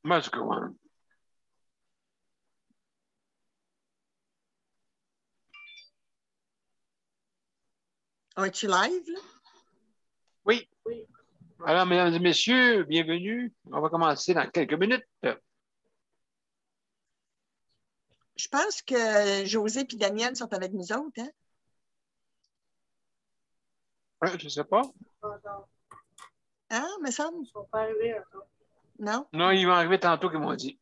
Must go on. Es-tu live, là? Oui. Alors, mesdames et messieurs, bienvenue. On va commencer dans quelques minutes. Je pense que José et Daniel sont avec nous autres, hein? Je ne sais pas. Ah, me semble. Ils ne sont pas arrivés encore. Non? Non, ils vont arriver tantôt, qu'ils m'ont dit.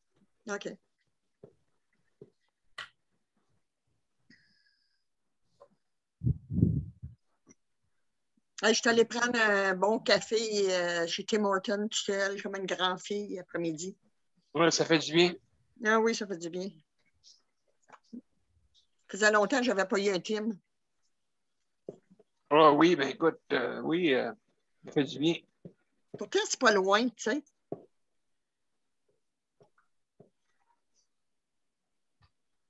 OK. Je suis allée prendre un bon café chez Tim Hortons tout seul, comme une grande fille après-midi. Oui, ça fait du bien. Ah oui, ça fait du bien. Ça faisait longtemps que je n'avais pas eu un Tim. Ah oui, ben écoute, oui, ça fait du bien. Pourtant, c'est pas loin, tu sais.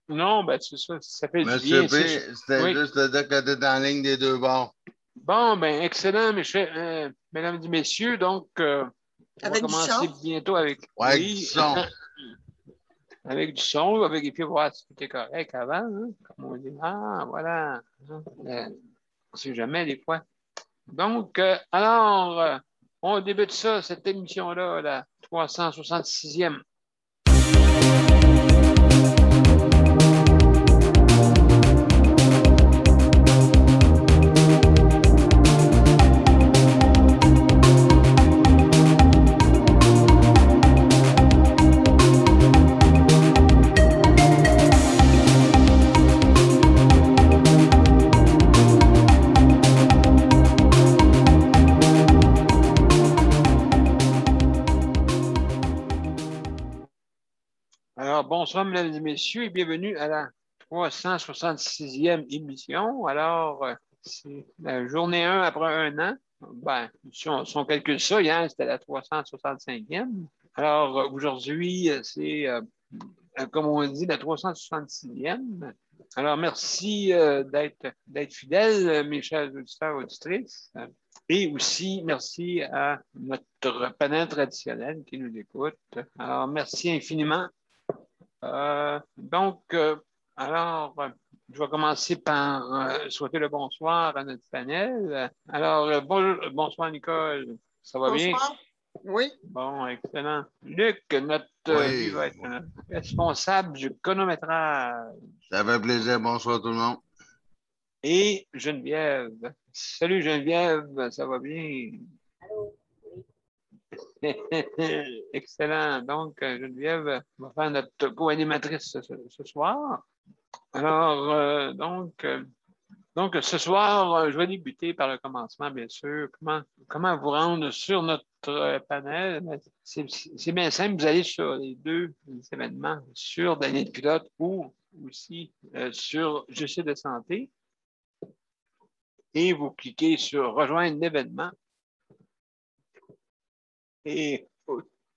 Non, ben c'est ça, ça fait du Monsieur bien. P, c'était juste de dire que tu es en ligne des deux bords. Bon, ben excellent, mesdames et messieurs. Donc, on va commencer bientôt avec... Ouais, avec du son. Avec du son, avec et puis voir si tout est correct avant, hein, comme on dit. Ah, voilà. On ne sait jamais des fois. Donc, alors, on débute ça, cette émission-là, la 366e. Bonsoir, mesdames et messieurs, et bienvenue à la 366e émission. Alors, c'est la journée 1 après un an. Ben, si on calcule ça, hier, c'était la 365e. Alors, aujourd'hui, c'est, comme on dit, la 366e. Alors, merci d'être fidèles, mes chers auditeurs et auditrices. Et aussi, merci à notre panel traditionnel qui nous écoute. Alors, merci infiniment. Alors, je vais commencer par souhaiter le bonsoir à notre panel. Alors, bonsoir, Nicole. Ça va bien? Bonsoir. Oui. Bon, excellent. Luc, lui va être notre responsable du chronométrage. Ça fait plaisir. Bonsoir tout le monde. Et Geneviève. Salut, Geneviève. Ça va bien? Allô? Excellent. Donc, Geneviève va faire notre co-animatrice ce soir. Alors, donc, ce soir, je vais débuter par le commencement, bien sûr. Comment vous rendre sur notre panel? C'est bien simple. Vous allez sur les deux événements, sur Daniel Pilote ou aussi sur Je sais de santé. Et vous cliquez sur Rejoindre l'événement. Et,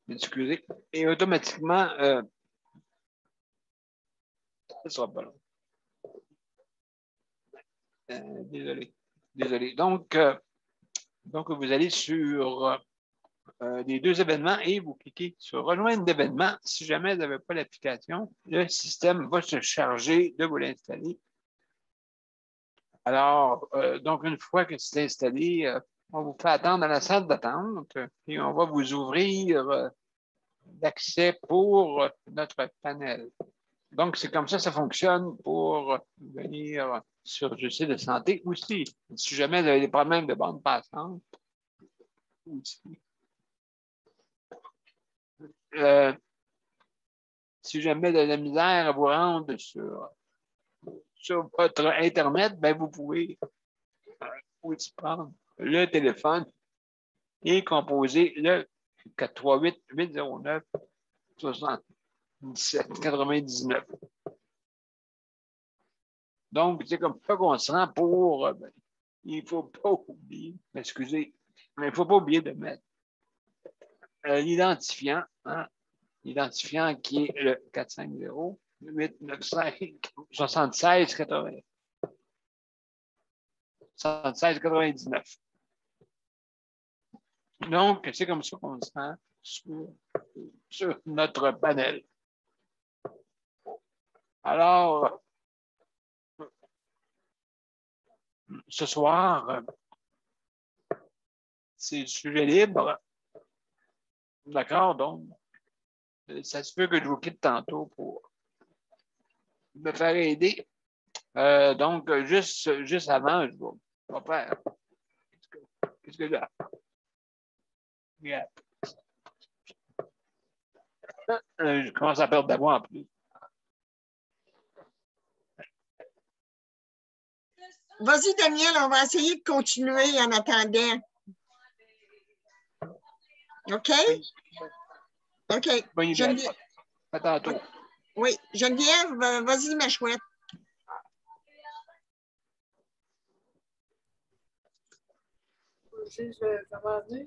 excusez, et automatiquement, ça ne sera pas long. Désolé. Donc, vous allez sur les deux événements et vous cliquez sur Rejoindre l'événement. Si jamais vous n'avez pas l'application, le système va se charger de vous l'installer. Alors, donc, une fois que c'est installé, on vous fait attendre dans la salle d'attente et on va vous ouvrir l'accès pour notre panel. Donc, c'est comme ça fonctionne pour venir sur Je sais de santé aussi. Si jamais vous avez des problèmes de bande passante, aussi. Si jamais vous avez de la misère à vous rendre sur votre Internet, ben vous pouvez aussi prendre le téléphone et composer le 438-809-77-99. Donc, c'est comme ça qu'on se rend pour... il ne faut pas oublier, excusez, mais il ne faut pas oublier de mettre l'identifiant, hein, l'identifiant qui est le 450-895-76-80. 76-99. Donc, c'est comme ça qu'on se rend sur sur notre panel. Alors, ce soir, c'est sujet libre. D'accord? Donc, ça se peut que je vous quitte tantôt pour me faire aider. Donc, juste avant, je vais faire. Qu'est-ce que j'ai? Yeah. Je commence à perdre de voix en plus. Vas-y, Daniel, on va essayer de continuer en attendant. OK? OK. Bonne idée. Geneviève. À tantôt. Oui, Geneviève, vas-y, ma chouette. Je comment dire.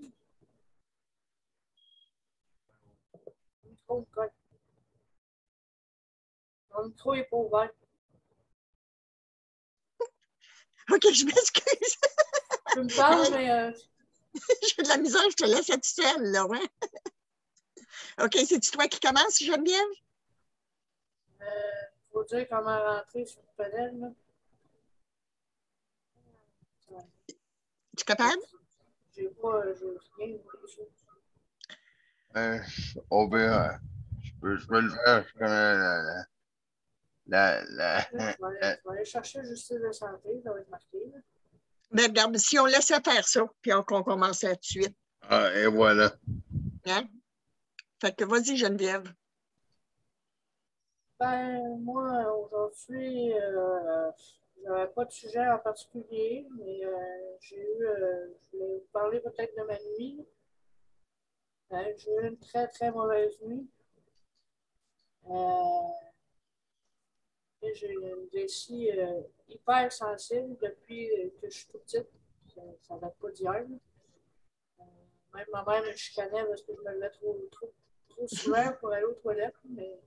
Mon micro est pas ouvert. OK, je m'excuse. Tu me parles, mais... J'ai de la misère, je te laisse être seule, là, ouais. OK, c'est-tu toi qui commences, Geneviève? Faut dire comment rentrer sur le panel, là. Es-tu capable? J'ai rien. Au pire, je peux le faire. Je connais Je vais aller chercher justice de santé, ça va être marqué, là. Mais regarde, si on laissait faire ça, puis qu'on commençait tout de suite. Ah, et voilà. Hein? Fait que vas-y, Geneviève. Ben, moi, aujourd'hui, je n'avais pas de sujet en particulier, mais je voulais vous parler peut-être de ma nuit. J'ai eu une très, très mauvaise nuit. J'ai une vessie hyper sensible depuis que je suis toute petite. Ça ne date pas d'hier. Même ma mère me chicanait parce que je me levais trop souvent pour aller aux toilettes. Mais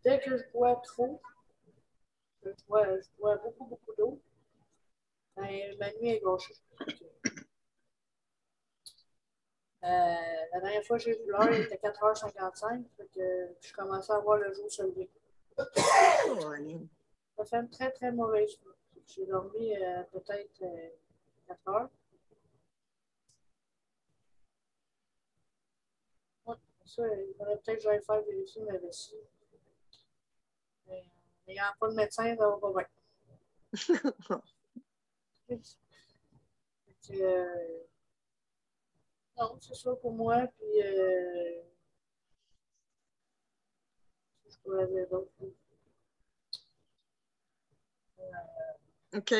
dès que je bois trop, je bois beaucoup d'eau, ben, ma nuit est gâchée. La dernière fois que j'ai vu l'heure, il était 4h55, je commençais à voir le jour se lever. Ça fait une très, très mauvaise nuit. J'ai dormi peut-être 4 heures. Ouais, ça, il faudrait peut-être que j'aille faire vérifier ma vessie. Mais n'ayant pas de médecin, ça va pas bien. Non, c'est ça pour moi. Puis, je pourrais dire d'autres. OK.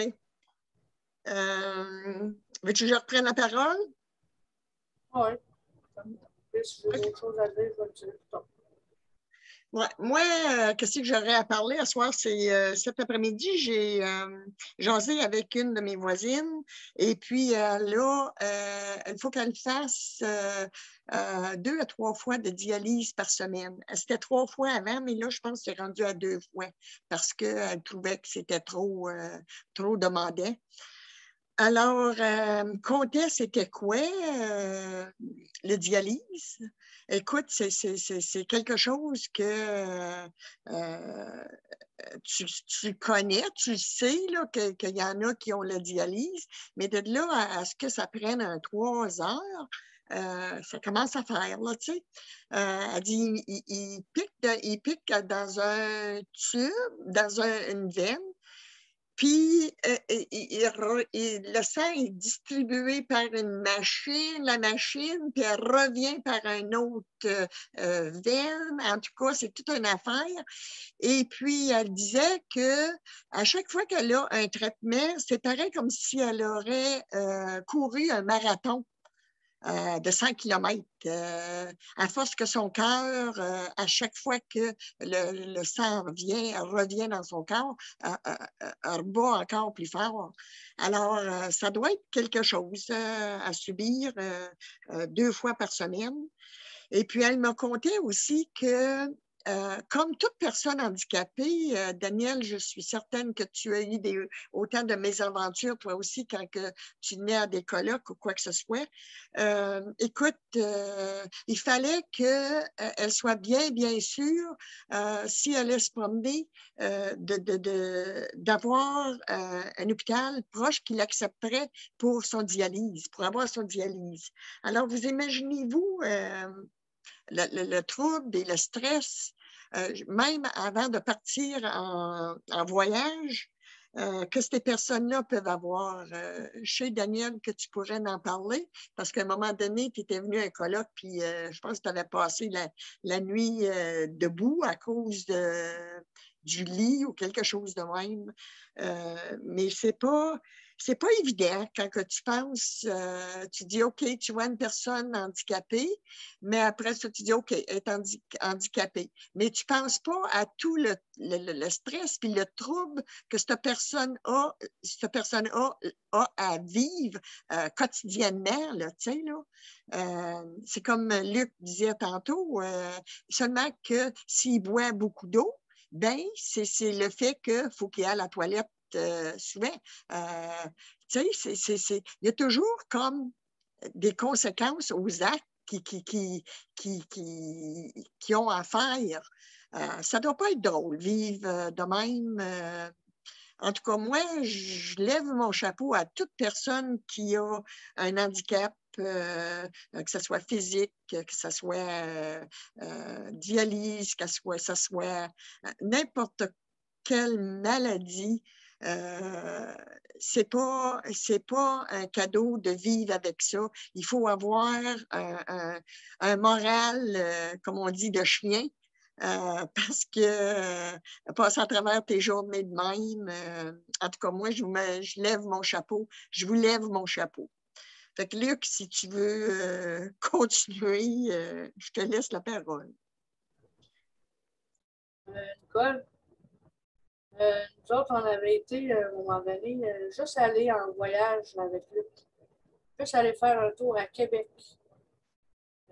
Veux-tu que je reprenne la parole? Oui. Si j'ai d'autres choses à dire, je vais le dire plus tard. Ouais. Moi, qu'est-ce que j'aurais à parler ce soir? C'est cet après-midi, j'ai jasé avec une de mes voisines et puis là, il faut qu'elle fasse 2 à 3 fois de dialyse par semaine. C'était 3 fois avant, mais là, je pense que c'est rendu à 2 fois parce qu'elle trouvait que c'était trop demandant. Alors, comptait, c'était quoi le dialyse? Écoute, c'est quelque chose que tu connais, tu sais qu'il y en a qui ont la dialyse, mais de là à ce que ça prenne 3 heures, ça commence à faire, là, tu sais. Elle dit, il pique dans un tube, dans une veine, puis, le sang est distribué par une machine, la machine, puis elle revient par un autre veine. En tout cas, c'est toute une affaire. Et puis, elle disait que à chaque fois qu'elle a un traitement, c'est pareil comme si elle aurait couru un marathon. De 100 km. À force que son cœur, à chaque fois que le sang revient dans son corps, rebat encore plus fort. Alors, ça doit être quelque chose à subir 2 fois par semaine. Et puis, elle m'a conté aussi que comme toute personne handicapée, Daniel, je suis certaine que tu as eu autant de mésaventures, toi aussi, quand tu venais à des colloques ou quoi que ce soit. Écoute, il fallait qu'elle soit bien sûre, si elle allait se promener, d'avoir un hôpital proche qui l'accepterait pour son dialyse, pour avoir son dialyse. Alors, vous imaginez-vous le trouble et le stress, même avant de partir en voyage, que ces personnes-là peuvent avoir. Je sais, Daniel, que tu pourrais en parler, parce qu'à un moment donné, tu étais venu à un colloque, puis je pense que tu avais passé la nuit debout à cause du lit ou quelque chose de même. Mais c'est pas évident quand que tu penses, tu dis, OK, tu vois une personne handicapée, mais après ça, tu dis, OK, elle est handicapée. Mais tu ne penses pas à tout le stress puis le trouble que cette personne a à vivre quotidiennement, là, tu sais, là. C'est comme Luc disait tantôt, seulement que s'il boit beaucoup d'eau, ben c'est le fait qu'il faut qu'il aille à la toilette souvent. Tu sais, il y a toujours comme des conséquences aux actes qui ont à faire. Ça ne doit pas être drôle, vivre de même. En tout cas, moi, je lève mon chapeau à toute personne qui a un handicap, que ce soit physique, que ce soit dialyse, que ce soit n'importe quelle maladie. C'est pas un cadeau de vivre avec ça. Il faut avoir un moral, comme on dit, de chien, parce que passer à travers tes journées de même, en tout cas, moi, je lève mon chapeau. Je vous lève mon chapeau. Fait que Luc, si tu veux continuer, je te laisse la parole. Nicole, nous autres, on avait été, à un moment donné, juste aller en voyage avec Luc. Juste aller faire un tour à Québec.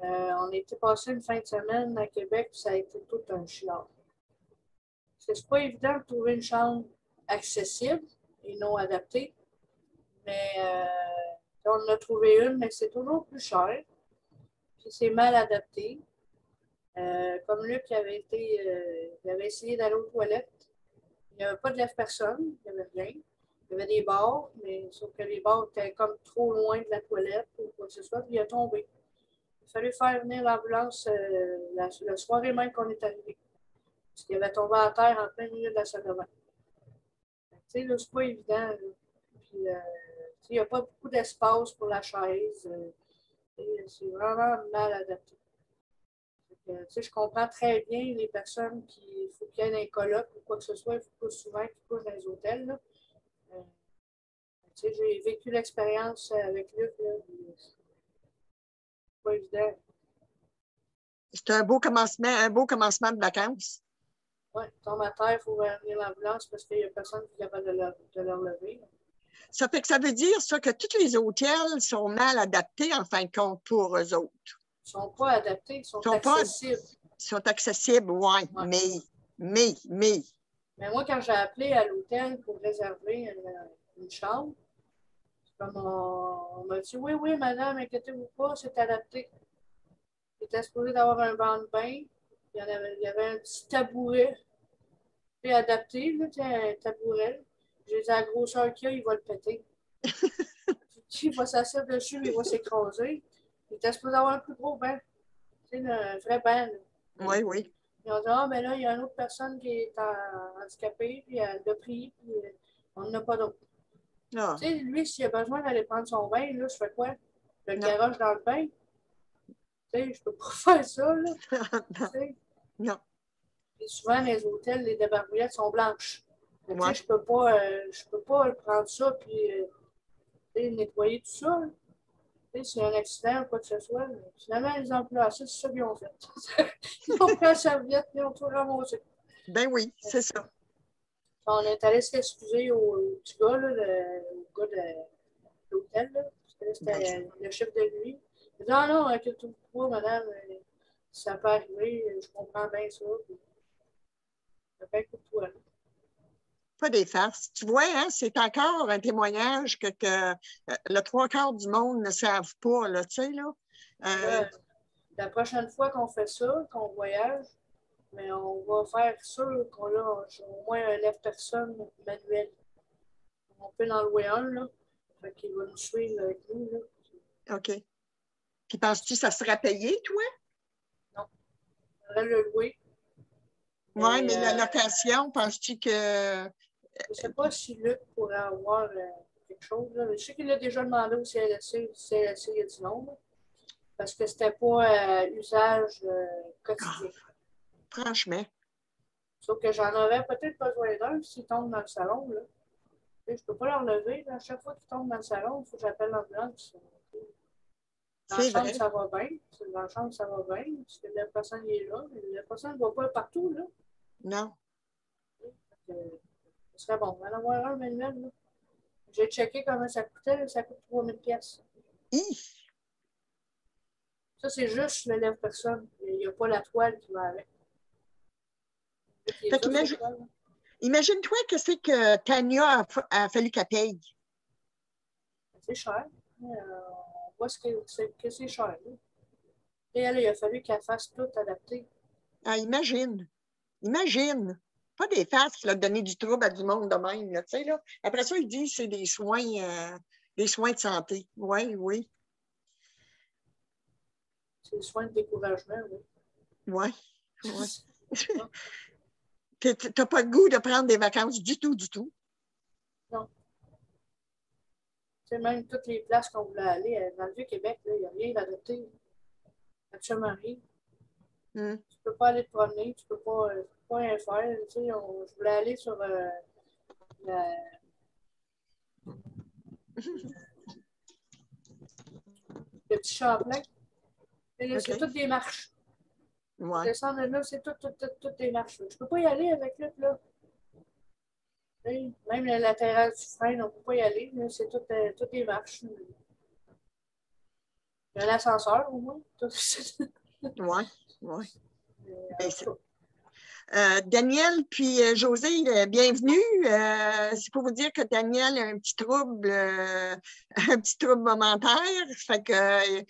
On était passé une fin de semaine à Québec, puis ça a été tout un chiant. C'est pas évident de trouver une chambre accessible et non adaptée, mais on en a trouvé une, mais c'est toujours plus cher, puis c'est mal adapté. Comme Luc il avait essayé d'aller aux toilettes, il n'y avait pas de lève-personne, il n'y avait rien. Il y avait des barres, mais sauf que les barres étaient comme trop loin de la toilette ou quoi que ce soit, puis il a tombé. Il fallait faire venir l'ambulance le soir même qu'on est arrivé. Parce qu'il avait tombé à terre en plein milieu de la salle de bain. Tu sais, là, c'est pas évident. Là. Puis, il n'y a pas beaucoup d'espace pour la chaise. C'est vraiment mal adapté. Je comprends très bien les personnes qui faut qu'il y ait un colloque ou quoi que ce soit, il faut pas souvent qu'ils couchent dans les hôtels. Là. J'ai vécu l'expérience avec Luc. C'est pas évident. C'est un beau commencement de vacances. Oui, tombe à terre, il faut venir l'ambulance parce qu'il n'y a personne qui est capable de le relever. Ça fait que ça veut dire ça, que tous les hôtels sont mal adaptés en fin de compte pour eux autres. Ils ne sont pas adaptés, ils sont accessibles. Ils sont accessibles, oui, ouais. Mais. Mais moi, quand j'ai appelé à l'hôtel pour réserver une chambre, comme on m'a dit, oui, madame, inquiétez-vous pas, c'est adapté. Il était supposé d'avoir un banc de bain, il y avait un petit tabouret adapté, là, un tabouret. J'ai dit, à la grosseur qu'il y a, il va le péter. Il va s'asseoir dessus, il va s'écraser. Il était supposé avoir un plus gros banc. Tu sais, un vrai banc. Là. Oui. Ils ont dit, ah, mais là, il y a une autre personne qui est handicapée, puis elle l'a pris, puis on n'en a pas d'autre. Ah. Tu sais, lui, s'il a besoin d'aller prendre son bain, là, je fais quoi? Le garage dans le bain? Tu sais, je peux pas faire ça, là. Non. Et souvent, les hôtels, les débarbouillettes sont blanches. Ouais. Tu sais, je peux pas prendre ça, puis nettoyer tout ça. Tu sais, s'il y a un accident ou quoi que ce soit, finalement, les employés, c'est ça qu'ils ont fait. Ils ont pris la serviette et ils ont tout ramassé. Ben oui, c'est ça. On est allé s'excuser au petit gars, là, au gars de l'hôtel. C'était le chef de nuit. Il dit, ah non, inquiétez-vous pas, madame. ça peut arriver, je comprends bien ça. C'est bien courtois. Pas des farces. Tu vois, hein, c'est encore un témoignage que le trois quarts du monde ne savent pas, là, tu sais, là. La prochaine fois qu'on fait ça, qu'on voyage, mais on va faire sûr qu'on a au moins un lève-personne manuel. On peut en louer un, là. Fait qu'il va nous suivre avec nous, là. OK. Puis penses-tu que ça sera payé, toi? Non. On devrait le louer. Oui, mais la location, penses-tu que... Je ne sais pas si Luc pourrait avoir quelque chose. Là. Je sais qu'il l'a déjà demandé au CLSC. Le CLSC a dit non. Là, parce que c'était pas usage quotidien. Franchement. Sauf que j'en aurais peut-être besoin d'un s'il tombe dans le salon. Là. Je ne peux pas l'enlever. À chaque fois qu'il tombe dans le salon, il faut que j'appelle l'ambulance. Dans la chambre, ça va bien. Dans la chambre, ça va bien. Parce que la personne est là. Mais la personne ne va pas partout. Là. Non. Ce serait bon. On va en avoir un manuel. Là. J'ai checké comment ça coûtait. Là. Ça coûte 3000 $. Ça, c'est juste le lève-personne. Il n'y a pas la toile qui va avec. Imagine-toi que c'est que Tania a fallu qu'elle paye. C'est cher. On voit que c'est cher. Là. Et elle, il a fallu qu'elle fasse tout adapté. Ah, imagine. Imagine. Pas des farces qui l'ont donné du trouble à du monde de même. Là, tu sais, là. Après ça, il dit que c'est des soins de santé. Oui, oui. C'est des soins de découragement, oui. Oui. Ouais. Tu n'as pas le goût de prendre des vacances du tout, du tout. Non. C'est même toutes les places qu'on voulait aller, dans le Vieux-Québec, il n'y a rien d'adapté. Absolument rien. Tu ne peux pas aller te promener, tu ne peux pas rien faire. Tu sais, je voulais aller sur le petit Champlain. C'est toutes des marches. Ouais. Descendre là, c'est toutes des marches. Je ne peux pas y aller avec Luc, là. Même le latéral du frein, on ne peut pas y aller. C'est toutes des marches. Il y a un ascenseur, au moins. Oui, oui. Daniel puis José, bienvenue. C'est pour vous dire que Daniel a un petit trouble momentaire. Fait que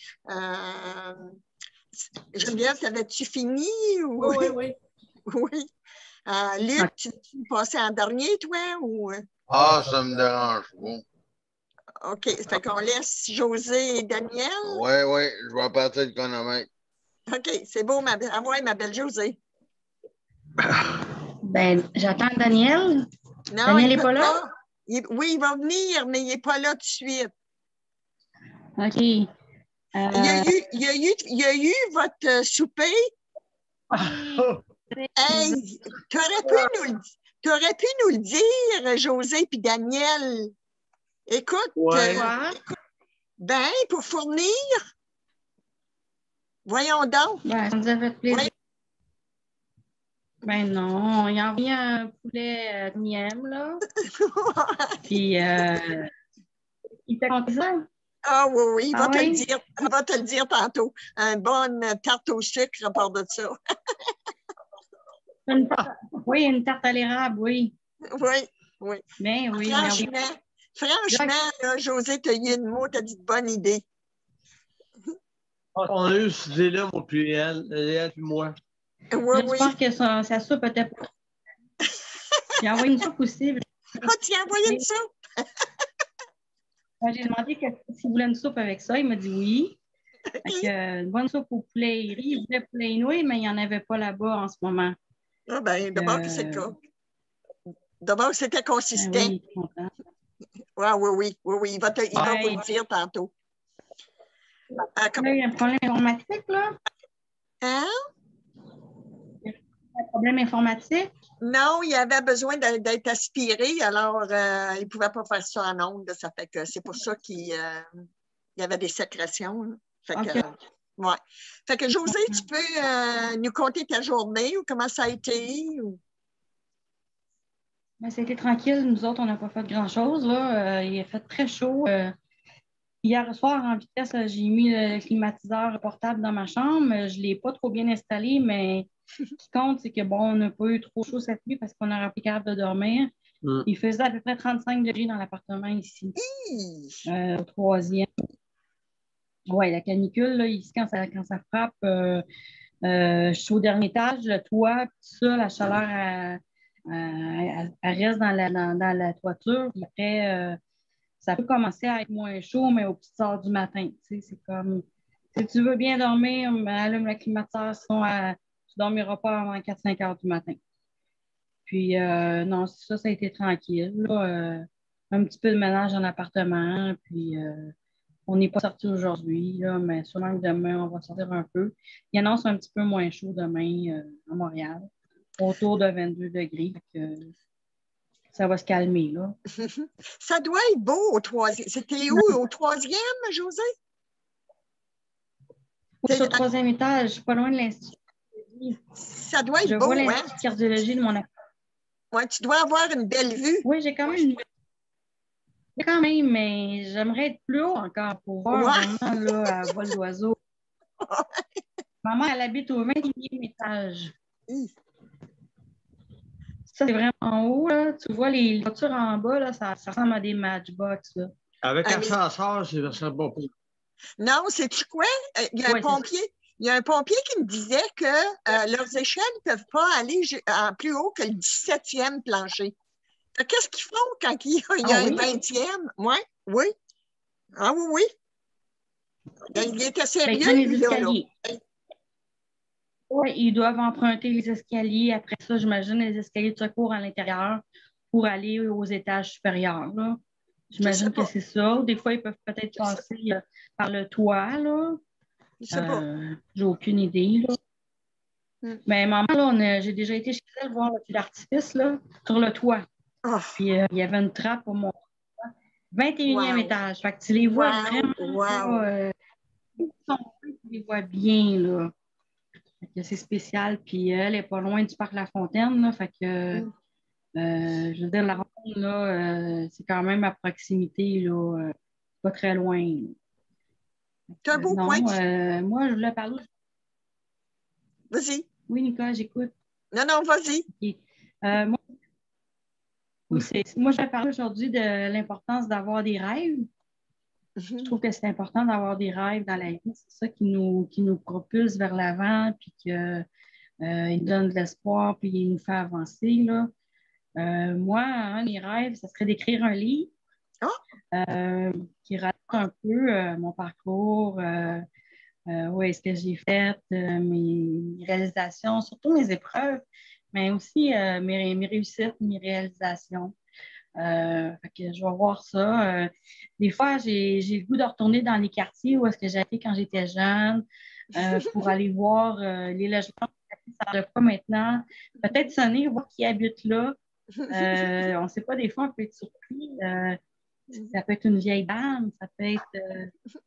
Geneviève, t'avais-tu fini? Ou... Oui. Oui. Luc, tu passais en dernier, toi? Ou... Ah, ça me dérange. Bon. OK. Fait qu'on laisse José et Daniel. Oui, je vais partir de chronomètre. OK, c'est beau, ma belle José. Ben, j'attends Daniel. Non, Daniel n'est pas là? Oui, il va venir, mais il n'est pas là tout de suite. OK. Il y a eu votre souper. Hey, t'aurais pu nous le dire, José puis Daniel. Écoute, pour fournir. Voyons donc. Ben, ça nous a fait plaisir. Ouais. Ben non, il a envoyé un poulet miam, là. Puis, il était content. Ah oui, il va te le dire. Il va te le dire tantôt. Une bonne tarte au sucre à part de ça. Oui, une tarte à l'érable, oui. Oui. Mais oui. Franchement, là, José, tu as eu une mot, tu as dit de bonne idée. On a eu cette idée-là, moi, puis elle puis moi. J'espère que sa soupe était pas. J'ai envoyé une soupe aussi. Tu as envoyé une soupe? J'ai demandé s'il voulait une soupe avec ça. Il m'a dit oui. Une bonne soupe au poulet et riz. Il voulait poulet et nouilles, mais il n'y en avait pas là-bas en ce moment. Ah ben, d'abord que c'est le cas. D'abord que c'était consistant. Oui, il est content. Oui. Il va vous le dire tantôt. Il y a un problème informatique, là? Hein? Un problème informatique? Non, il avait besoin d'être aspiré, alors il ne pouvait pas faire ça en ondes. Ça fait que c'est pour ça qu'il y avait des sécrétions. Fait que José, tu peux nous conter ta journée ou comment ça a été? Ou... Ben, ça a été tranquille. Nous autres, on n'a pas fait grand-chose. Il a fait très chaud. Hier soir, en vitesse, j'ai mis le climatiseur portable dans ma chambre. Je ne l'ai pas trop bien installé, mais ce qui compte, c'est que bon, on n'a pas eu trop chaud cette nuit parce qu'on n'aurait pas capable de dormir. Il faisait à peu près 35 degrés dans l'appartement ici, au troisième. Oui, la canicule, là, ici, quand ça frappe, je suis au dernier étage, le toit, puis ça, la chaleur, elle reste dans la toiture. Puis après, ça peut commencer à être moins chaud, mais aux petites heures du matin. Tu sais, c'est comme, si tu veux bien dormir, ben, allume le climatiseur, sinon tu ne dormiras pas avant 4-5 heures du matin. Puis, non, ça a été tranquille. Là, un petit peu de ménage en appartement, puis on n'est pas sorti aujourd'hui, là, mais sûrement que demain, on va sortir un peu. Il annonce un petit peu moins chaud demain à Montréal, autour de 22 degrés. Ça va se calmer, là. Ça doit être beau au troisième. C'était où, au troisième, José? Sur le troisième étage, pas loin de l'Institut. Ça doit être Je beau, vois hein? l'Institut de cardiologie de mon appartement. Ouais, tu dois avoir une belle vue. Oui, j'ai quand même une quand même, mais j'aimerais être plus haut encore pour voir vraiment là, à vol d'oiseau. Maman, elle habite au 21e étage. Ça, c'est vraiment haut, là. Tu vois, les voitures en bas, là, ça ressemble à des Matchbox, là. Avec ascenseur, c'est bon. Non, sais-tu quoi? Il y a un pompier. Il y a un pompier qui me disait que leurs échelles ne peuvent pas aller plus haut que le 17e plancher. Qu'est-ce qu'ils font quand il y a un 20e? Ouais, oui. Ah oui, oui. Il était sérieux, ils prennent les lui, escaliers. Oui, ils doivent emprunter les escaliers. Après ça, j'imagine les escaliers de secours à l'intérieur pour aller aux étages supérieurs. Là. J'imagine que c'est ça. Des fois, ils peuvent peut-être passer par le toit. Là. J'ai aucune idée. Là. Mais maman, là, j'ai déjà été chez elle voir le feu d'artifice là, sur le toit. Puis il y avait une trappe au mon 21e étage. Fait que tu les vois vraiment. Tu les vois bien. Là. C'est spécial. Puis elle n'est pas loin du parc La Fontaine. Là, fait que, je veux dire, la ronde, là, c'est quand même à proximité. Là, pas très loin. C'est un beau coin. Moi, je voulais parler. Vas-y. Oui, Nicole, j'écoute. Non, vas-y. Okay. Moi, je vais parler aujourd'hui de l'importance d'avoir des rêves. Je trouve que c'est important d'avoir des rêves dans la vie. C'est ça qui nous propulse vers l'avant, puis qu'il donne de l'espoir, puis il nous fait avancer. Là. Moi, un de mes rêves, ce serait d'écrire un livre qui raconte un peu mon parcours, où est-ce que j'ai fait, mes réalisations, surtout mes épreuves, mais aussi mes réussites, mes réalisations. Fait que je vais voir ça. Des fois, j'ai le goût de retourner dans les quartiers où est-ce que j'étais quand j'étais jeune pour aller voir les logements qui ne pas maintenant. Peut-être sonner, voir qui habite là. On ne sait pas, des fois, on peut être surpris. Ça peut être une vieille dame, ça peut être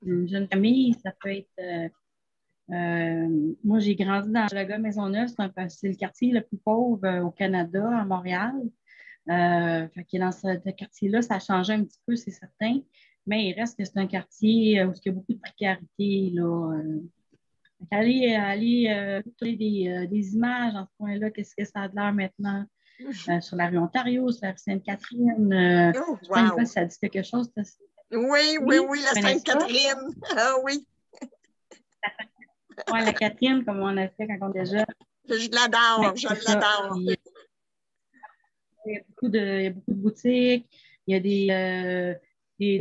une jeune famille, ça peut être... moi, j'ai grandi dans Hochelaga Maisonneuve, c'est le quartier le plus pauvre au Canada, à Montréal. Fait que dans ce quartier-là, ça a changé un petit peu, c'est certain, mais il reste que c'est un quartier où il y a beaucoup de précarité. Là, aller trouver des images en ce point-là, qu'est-ce que ça a de l'air maintenant sur la rue Ontario, sur la rue Sainte-Catherine. Nicole, ça dit quelque chose? Oui, la Sainte-Catherine. Ah oui. Oui, la Catherine, comme on a fait quand on était jeune. Je l'adore, je l'adore. Il y a beaucoup de boutiques, il y a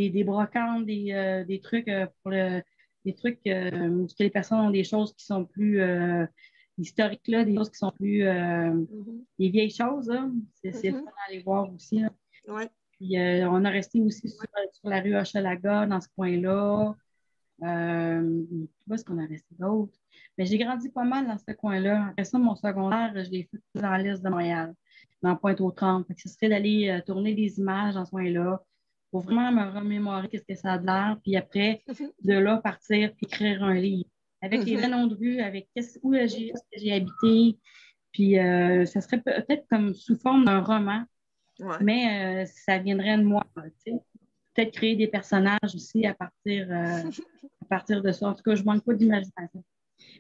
des brocantes, des trucs pour des trucs où les personnes ont des choses qui sont plus historiques, là, des choses qui sont plus des vieilles choses. C'est le fun d'aller voir aussi. Là. Ouais. Puis on a resté aussi sur la rue Hochelaga, dans ce coin-là. Où est-ce qu'on a resté d'autres? Mais j'ai grandi pas mal dans ce coin-là. Après ça, mon secondaire, je l'ai fait dans l'est de Montréal, dans Pointe-aux-Trembles. Ce serait d'aller tourner des images dans ce coin-là pour vraiment me remémorer qu'est-ce que ça a de l'air. Puis après, de là, partir et écrire un livre. Avec les vrais noms de rue, avec où j'ai habité. Puis ça serait peut-être comme sous forme d'un roman, mais ça viendrait de moi. Tu sais. peut-être créer des personnages aussi à partir de ça. En tout cas, je ne manque pas d'imagination.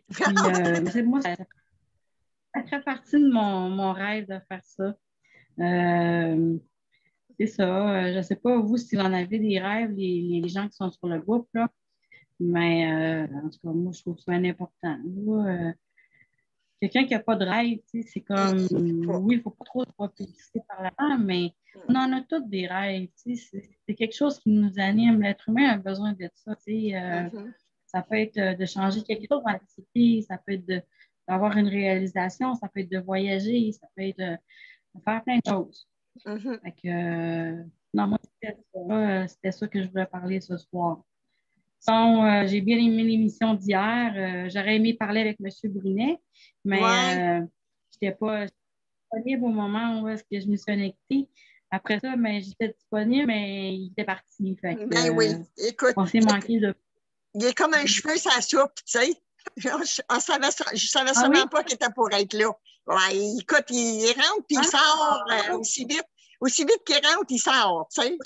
Puis, moi, ça fait partie de mon rêve de faire ça. C'est ça. Je ne sais pas, vous, si vous en avez des rêves, les gens qui sont sur le groupe, là. Mais en tout cas, moi, je trouve ça important. Quelqu'un qui n'a pas de rêve, c'est comme, oui, il ne faut pas trop se propulser par l'avant, mais on en a tous des rêves. C'est quelque chose qui nous anime. L'être humain a besoin de ça. Ça peut être de changer quelque chose dans la société, ça peut être d'avoir une réalisation, ça peut être de voyager, ça peut être de faire plein de choses. Fait que, non, moi, c'était ça que je voulais parler ce soir. Donc, j'ai bien aimé l'émission d'hier. J'aurais aimé parler avec M. Brunet, mais je n'étais pas disponible au moment où est-ce que je me suis connectée. Après ça, j'étais disponible, mais il était parti. Fait que, oui, écoute, on s'est manqué de... Il est comme un cheveu sur la soupe, tu sais. Je savais seulement pas qu'il était pour être là. Ouais, écoute, il rentre puis il sort aussi vite qu'il rentre, il sort, tu sais.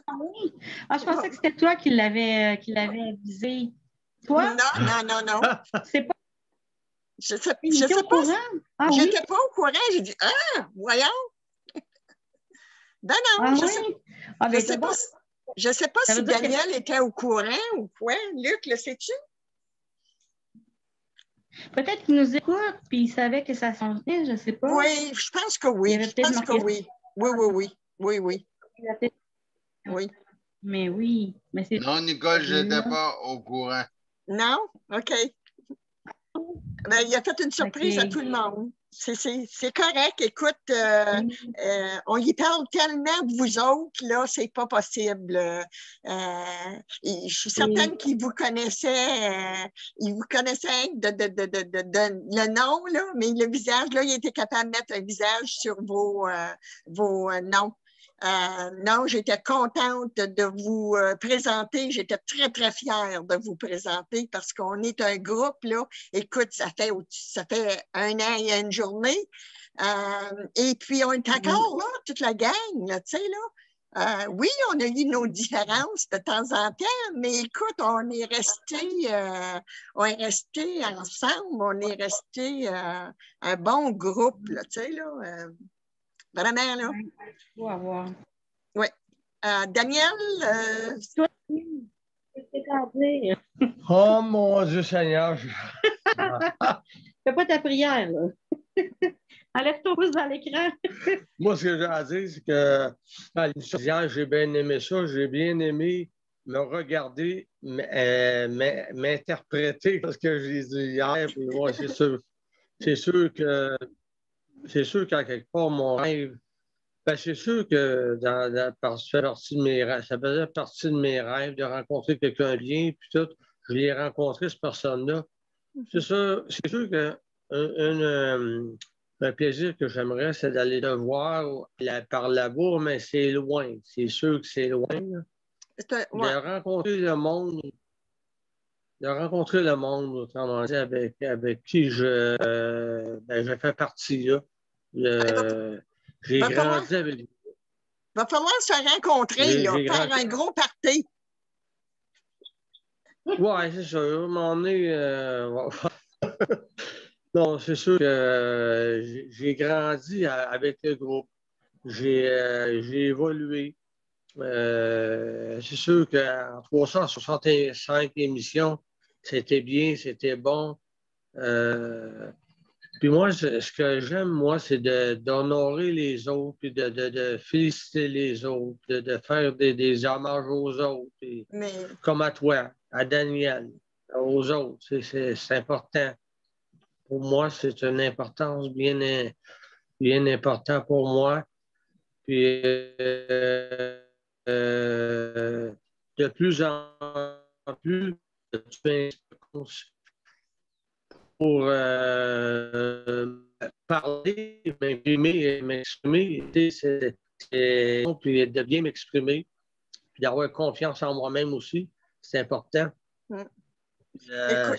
Je pensais que c'était toi qui l'avais avisé. Toi? Non. C'est pas... Je sais pas. J'étais pas au courant. J'ai dit, voyons. Ben non, je sais pas si Daniel était au courant ou quoi. Luc, le sais-tu? Peut-être qu'il nous écoute puis il savait que ça s'en venait, je sais pas. Oui, je pense que oui. Oui. Mais oui. Mais c'est... Non, Nicole, je n'étais pas au courant. Non? OK. Ben, il a fait une surprise à tout le monde. C'est correct. Écoute, on y parle tellement de vous autres, là, c'est pas possible. Je suis certaine qu'il vous connaissait, il vous connaissait de le nom, là, mais le visage, là, il était capable de mettre un visage sur vos noms. Non, j'étais contente de vous présenter. J'étais très, très fière de vous présenter parce qu'on est un groupe, là. Écoute, ça fait 1 an et 1 journée. Et puis, on est encore là, toute la gang, là, tu sais, là. Oui, on a eu nos différences de temps en temps, mais écoute, on est restés ensemble, on est restés un bon groupe, là, tu sais, là. Vraiment, là. Oui. Daniel? Oh mon Dieu Seigneur! Fais pas ta prière, là. Enlève ton pouce dans l'écran. Moi, ce que j'ai à dire, c'est que à l'émission d'hier, j'ai bien aimé ça. J'ai bien aimé me regarder, m'interpréter parce que j'ai dit hier. Puis, ouais, c'est sûr. C'est sûr qu'à quelque part, mon rêve, c'est sûr que ça faisait partie de mes rêves de rencontrer quelqu'un bien, puis tout. Je l'ai rencontré, cette personne-là. C'est sûr que un plaisir que j'aimerais, c'est d'aller le voir par là-bas, mais c'est loin. C'est sûr que c'est loin. De rencontrer le monde. Autrement dit, avec qui je fais partie, là. J'ai grandi avec lui. Il va falloir se rencontrer, là, faire un gros party. Oui, c'est sûr. À un moment donné, non, c'est sûr que j'ai grandi avec le groupe. J'ai évolué. C'est sûr qu'en 365 émissions, c'était bien, c'était bon. Puis moi, ce que j'aime, moi, c'est d'honorer les autres, puis de féliciter les autres, de faire des hommages aux autres, comme à toi, à Daniel, aux autres. C'est important. Pour moi, c'est une importance bien importante pour moi. Puis de plus en plus, tu pour parler, m'exprimer, puis de bien m'exprimer, puis d'avoir confiance en moi-même aussi, c'est important.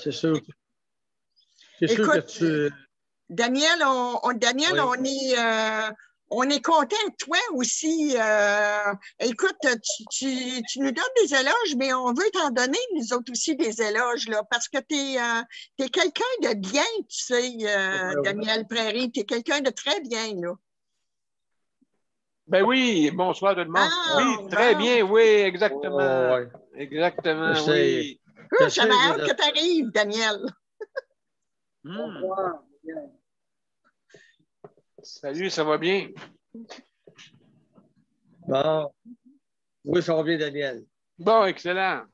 C'est sûr. C'est sûr que tu... Daniel, on est On est content de toi aussi. Écoute, tu nous donnes des éloges, mais on veut t'en donner, nous autres aussi, des éloges, là, parce que tu es quelqu'un de bien, tu sais, Daniel Prairie. Tu es quelqu'un de très bien, là. Ben oui, bonsoir tout le monde. Oui, très bien, oui, exactement. Ouais. Exactement, oui. J'avais hâte que tu arrives, Daniel. Salut, ça va bien? Bon. Oui, ça va bien, Daniel. Bon, excellent.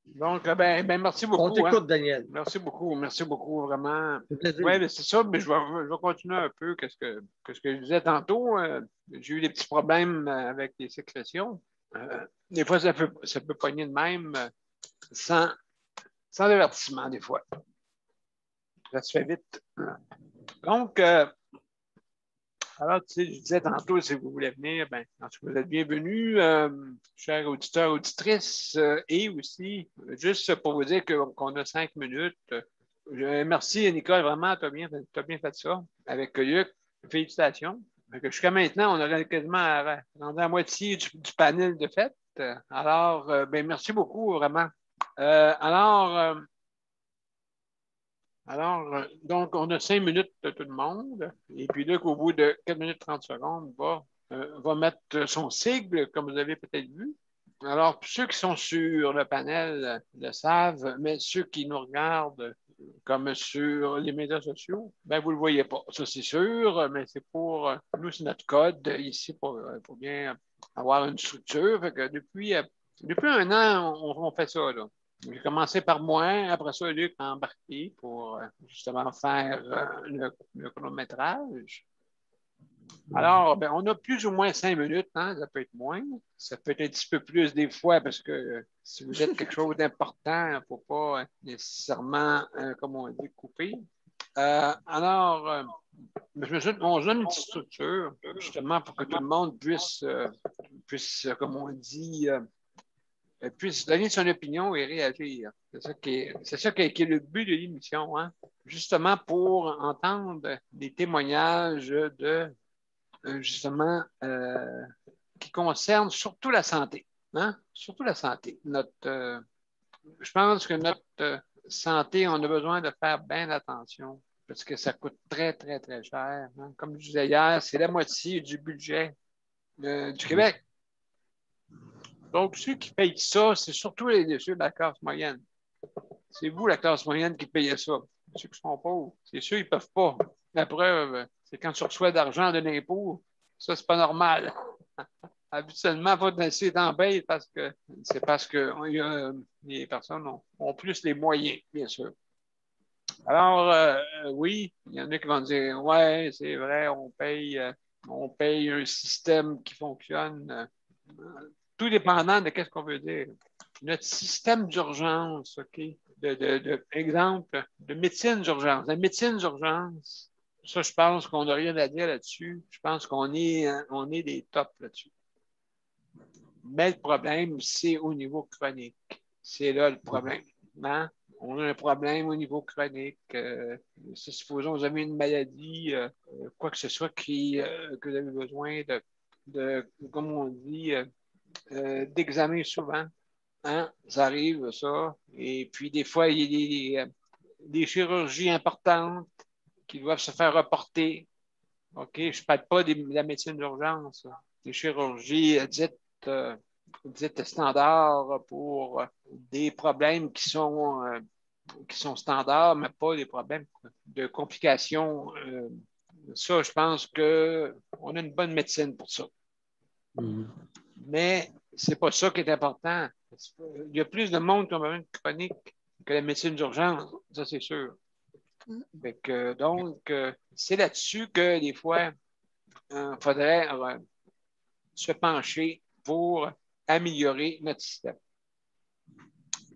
Donc, ben merci beaucoup. On t'écoute, Daniel. Merci beaucoup, vraiment. Oui, c'est ça, mais je vais continuer un peu ce que je disais tantôt. J'ai eu des petits problèmes avec les sécrétions. Des fois, ça peut pogner de même sans avertissement, des fois. Ça se fait vite. Donc, alors, tu sais, je disais tantôt, si vous voulez venir, ben, vous êtes bienvenus, chers auditeurs, auditrices, et aussi, juste pour vous dire qu'on a 5 minutes. Merci, Nicole, vraiment, tu as bien fait ça avec Luc. Félicitations. Jusqu'à maintenant, on aurait quasiment rendu à moitié du panel de fête. Alors, ben, merci beaucoup, vraiment. Alors, donc, on a 5 minutes de tout le monde. Et puis là, qu'au bout de 4 minutes 30 secondes, va mettre son sigle, comme vous avez peut-être vu. Alors, ceux qui sont sur le panel le savent, mais ceux qui nous regardent, comme sur les médias sociaux, ben vous ne le voyez pas. Ça, c'est sûr, mais c'est pour nous, c'est notre code ici pour bien avoir une structure. Fait que depuis un an, on fait ça, là. J'ai commencé par moi, après ça, Luc a embarqué pour justement faire le chronométrage. Alors, ben, on a plus ou moins 5 minutes, hein? Ça peut être moins. Ça peut être un petit peu plus des fois parce que si vous êtes quelque chose d'important, il ne faut pas nécessairement, comme on dit, couper. On donne une petite structure justement pour que tout le monde puisse comme on dit, puisse donner son opinion et réagir. C'est ça qui est le but de l'émission, hein? Justement pour entendre des témoignages de justement qui concernent surtout la santé. Hein? Surtout la santé. Je pense que notre santé, on a besoin de faire bien attention parce que ça coûte très, très, très cher. Hein? Comme je disais hier, c'est la moitié du budget du Québec. Donc, ceux qui payent ça, c'est surtout ceux de la classe moyenne. C'est vous, la classe moyenne, qui payez ça. Ceux qui sont pauvres, c'est ceux qui ne peuvent pas. La preuve, c'est quand tu reçois d'argent de l'impôt, ça, c'est pas normal. Habituellement, il faut essayer d'en payer parce que les personnes ont plus les moyens, bien sûr. Alors, oui, il y en a qui vont dire ouais, c'est vrai, on paye un système qui fonctionne. Tout dépendant de qu'est-ce qu'on veut dire. Notre système d'urgence, OK? Exemple, de médecine d'urgence. La médecine d'urgence, ça, je pense qu'on n'a rien à dire là-dessus. Je pense qu'on est des tops là-dessus. Mais le problème, c'est au niveau chronique. C'est là le problème. Hein? On a un problème au niveau chronique. Supposons que vous avez une maladie, quoi que ce soit que vous avez besoin de comme on dit, d'examen souvent. Hein? Ça arrive, ça. Et puis, des fois, il y a des chirurgies importantes qui doivent se faire reporter. OK? Je ne parle pas de la médecine d'urgence. Des chirurgies dites standards pour des problèmes qui sont standards, mais pas des problèmes de complications. Ça, je pense qu'on a une bonne médecine pour ça. Mais c'est pas ça qui est important. Il y a plus de monde qui ont besoin de chronique que la médecine d'urgence, ça c'est sûr. Donc, c'est là-dessus que des fois, il faudrait se pencher pour améliorer notre système.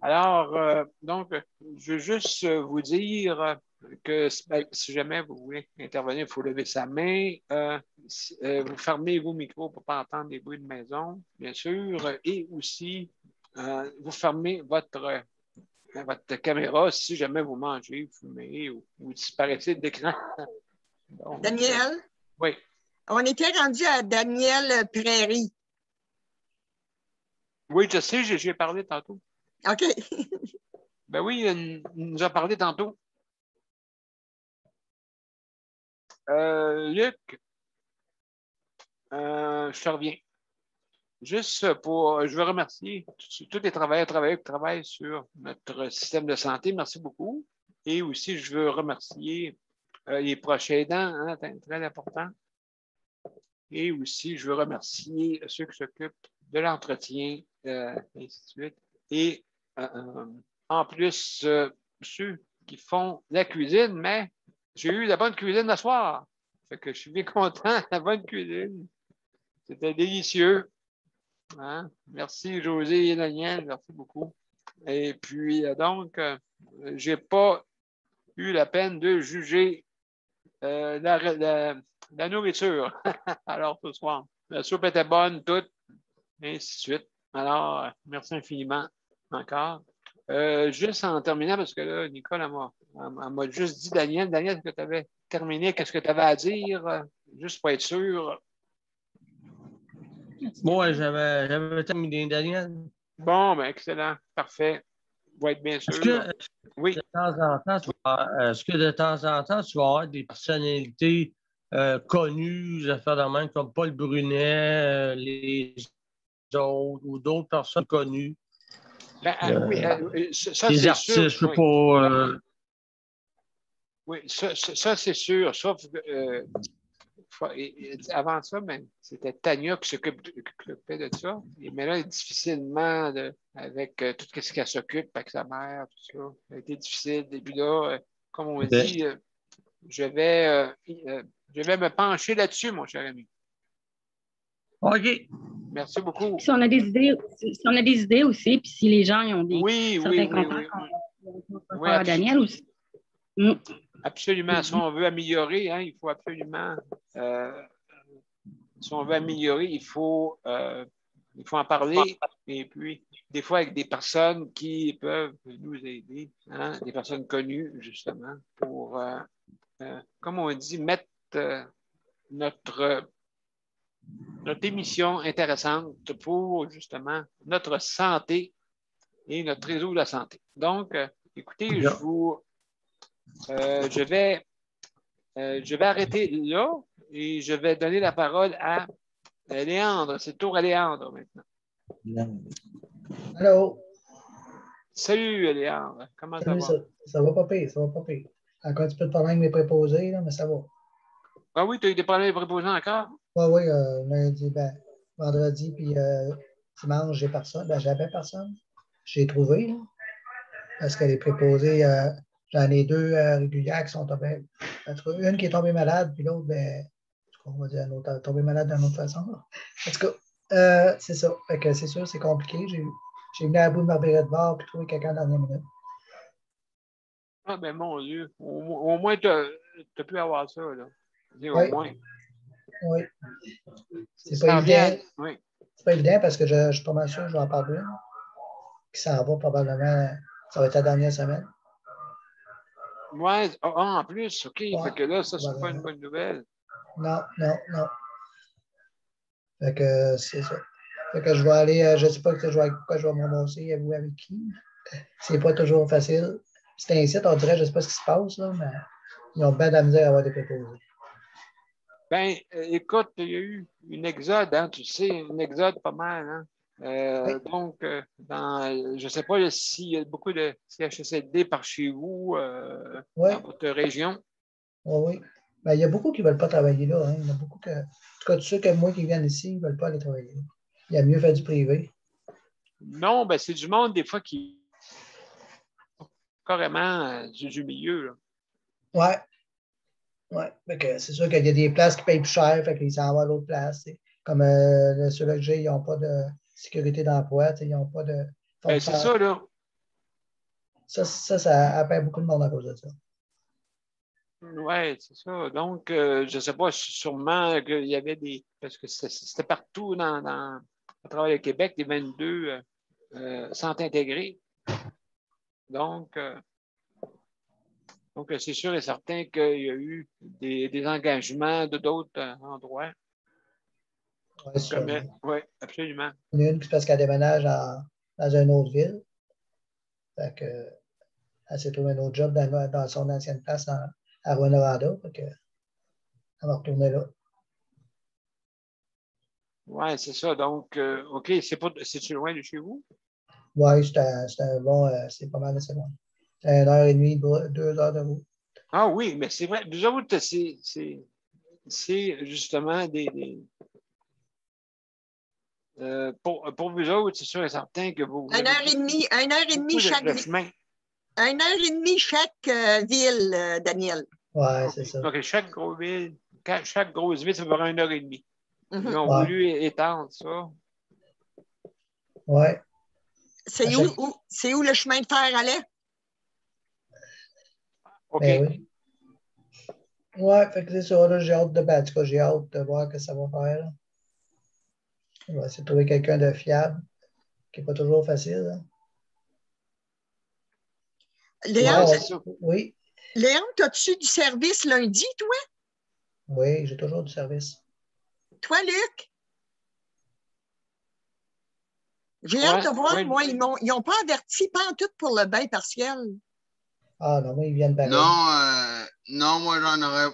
Alors, donc, je veux juste vous dire que si jamais vous voulez intervenir, il faut lever sa main. Vous fermez vos micros pour ne pas entendre des bruits de maison, bien sûr, et aussi vous fermez votre caméra si jamais vous mangez, vous fumez ou disparaissez de l'écran. Donc, Daniel? Oui. On était rendu à Daniel Prairie. Oui, je sais, j'ai parlé tantôt. OK. Ben oui, il nous a parlé tantôt. Luc, je te reviens. Juste pour, je veux remercier tous les travailleurs qui travaillent sur notre système de santé. Merci beaucoup. Et aussi, je veux remercier les proches aidants, hein, très important. Et aussi, je veux remercier ceux qui s'occupent de l'entretien, et ainsi de suite. Et en plus, ceux qui font la cuisine, mais j'ai eu la bonne cuisine ce soir. Fait que je suis bien content de la bonne cuisine. C'était délicieux. Hein? Merci, José et Daniel. Merci beaucoup. Et puis, donc, je n'ai pas eu la peine de juger la nourriture. Alors, ce soir, la soupe était bonne, toute, et ainsi de suite. Alors, merci infiniment encore. Juste en terminant, parce que là, Nicole, elle m'a juste dit, Daniel, est-ce que tu avais terminé? Qu'est-ce que tu avais à dire? Juste pour être sûr. Moi, j'avais terminé, Daniel. Bon, ben, excellent. Parfait. Vous être bien sûr. Oui. De temps en temps, est-ce que de temps en temps, tu vas avoir des personnalités connues, des affaires de même, comme Paul Brunet, les autres, ou d'autres personnes connues? Ben, oui, ça, des c'est artistes, sûr. je sais pas. Oui, ça c'est sûr. Sauf avant ça, ben, c'était Tania qui s'occupait de ça. Mais là, difficilement, avec tout ce qu'elle s'occupe avec sa mère, tout ça. Ça a été difficile. Et puis là, comme on dit, je vais me pencher là-dessus, mon cher ami. OK. Merci beaucoup. Si on a des idées aussi, puis si les gens ont des certains contacts, on peut faire à Daniel aussi. Absolument. Si on veut améliorer, hein, il faut absolument. Si on veut améliorer, il faut en parler. Et puis, des fois, avec des personnes qui peuvent nous aider, hein, des personnes connues, justement, pour, comme on dit, mettre notre émission intéressante pour, justement, notre santé et notre réseau de la santé. Donc, écoutez, je vais arrêter là et je vais donner la parole à Léandre. C'est le tour à Léandre maintenant. Allô? Salut Léandre, comment ça va? Ça va pas pire, ça va pas pire. Encore un petit peu de problème avec mes préposés, là, mais ça va. Ah oui, tu as eu des problèmes de préposés encore? Oui, lundi, vendredi, puis dimanche, j'ai personne. J'avais personne. J'ai trouvé, là, parce que les préposés, j'en ai deux régulières qui sont tombées. En tout cas, une qui est tombée malade, puis l'autre, on va dire, tombée malade d'une autre façon. Là. En tout cas, c'est ça. Fait que c'est sûr, c'est compliqué. J'ai venu à bout de ma birette de bord puis trouver quelqu'un dans la dernière minute. Ah ben mon Dieu. Au moins, tu as pu avoir ça, là. Oui. Au moins. Oui. C'est pas évident. Oui. C'est pas évident parce que je suis pas mal sûr que je vais en parler. Qui s'en va probablement. Ça va être la dernière semaine. Oui, en plus, OK. Ouais. Fait que là, ça, c'est pas une bonne nouvelle. Non. Fait que c'est ça. Fait que je vais aller, je ne sais pas pourquoi je vais me ramasser, vous avec qui. C'est pas toujours facile. C'est un site, on dirait, je ne sais pas ce qui se passe, là, mais ils ont bien de la misère à avoir des préposés. Ben, écoute, il y a eu une exode, hein, tu sais, une exode pas mal, hein. Oui. Donc, je ne sais pas s'il y a beaucoup de CHSLD par chez vous, dans votre région. Oui. Ben, il y a beaucoup qui ne veulent pas travailler là. Hein. Il y en a beaucoup que, en tout cas, tous ceux comme moi qui viennent ici, ils ne veulent pas aller travailler là. Il y a mieux faire du privé. Non, ben c'est du monde, des fois, qui carrément du milieu. Là. Oui. C'est sûr qu'il y a des places qui payent plus cher, fait qu'ils s'en vont à l'autre place. T'sais. Comme ceux-là que j'ai, ils n'ont pas de sécurité d'emploi, ils n'ont pas de. Ben, c'est ça, là. Ça appelle beaucoup de monde à cause de ça. Oui, c'est ça. Donc, je ne sais pas, sûrement qu'il y avait des. Parce que c'était partout à travers le Québec, les 22 centres intégrés. Donc, Donc, c'est sûr et certain qu'il y a eu des engagements de d'autres endroits. Oui, ça. Oui, absolument. Il y en a une qui parce qu'elle déménage dans une autre ville. Fait que, elle s'est trouvée un autre job dans son ancienne place à Rwanda. Fait que, elle va retourner là. Oui, c'est ça. Donc, OK, c'est-tu loin de chez vous? Oui, c'est bon, c'est pas mal assez loin. C'est 1h30, 2 heures de route. Ah oui, mais c'est vrai. Vous autres, c'est justement pour vous autres, c'est sûr et certain que vous. 1h30 chaque chemin. 1h30 chaque ville, Daniel. Oui, c'est ça. Donc, chaque grosse ville, ça va faire 1h30. Ils ont Ouais. voulu étendre ça. Oui. C'est où le chemin de fer allait? OK. Ben oui. Ouais, fait que c'est ça, là, j'ai hâte de voir ce que ça va faire. Là. On va essayer de trouver quelqu'un de fiable, qui n'est pas toujours facile. Là. Léon, oui. Léon, as-tu du service lundi, toi? Oui, j'ai toujours du service. Toi, Luc? J'ai hâte de voir, moi, ils n'ont pas averti pantoute pour le bain partiel. Ah non, moi, ils viennent pareil. Non, moi, j'en aurais.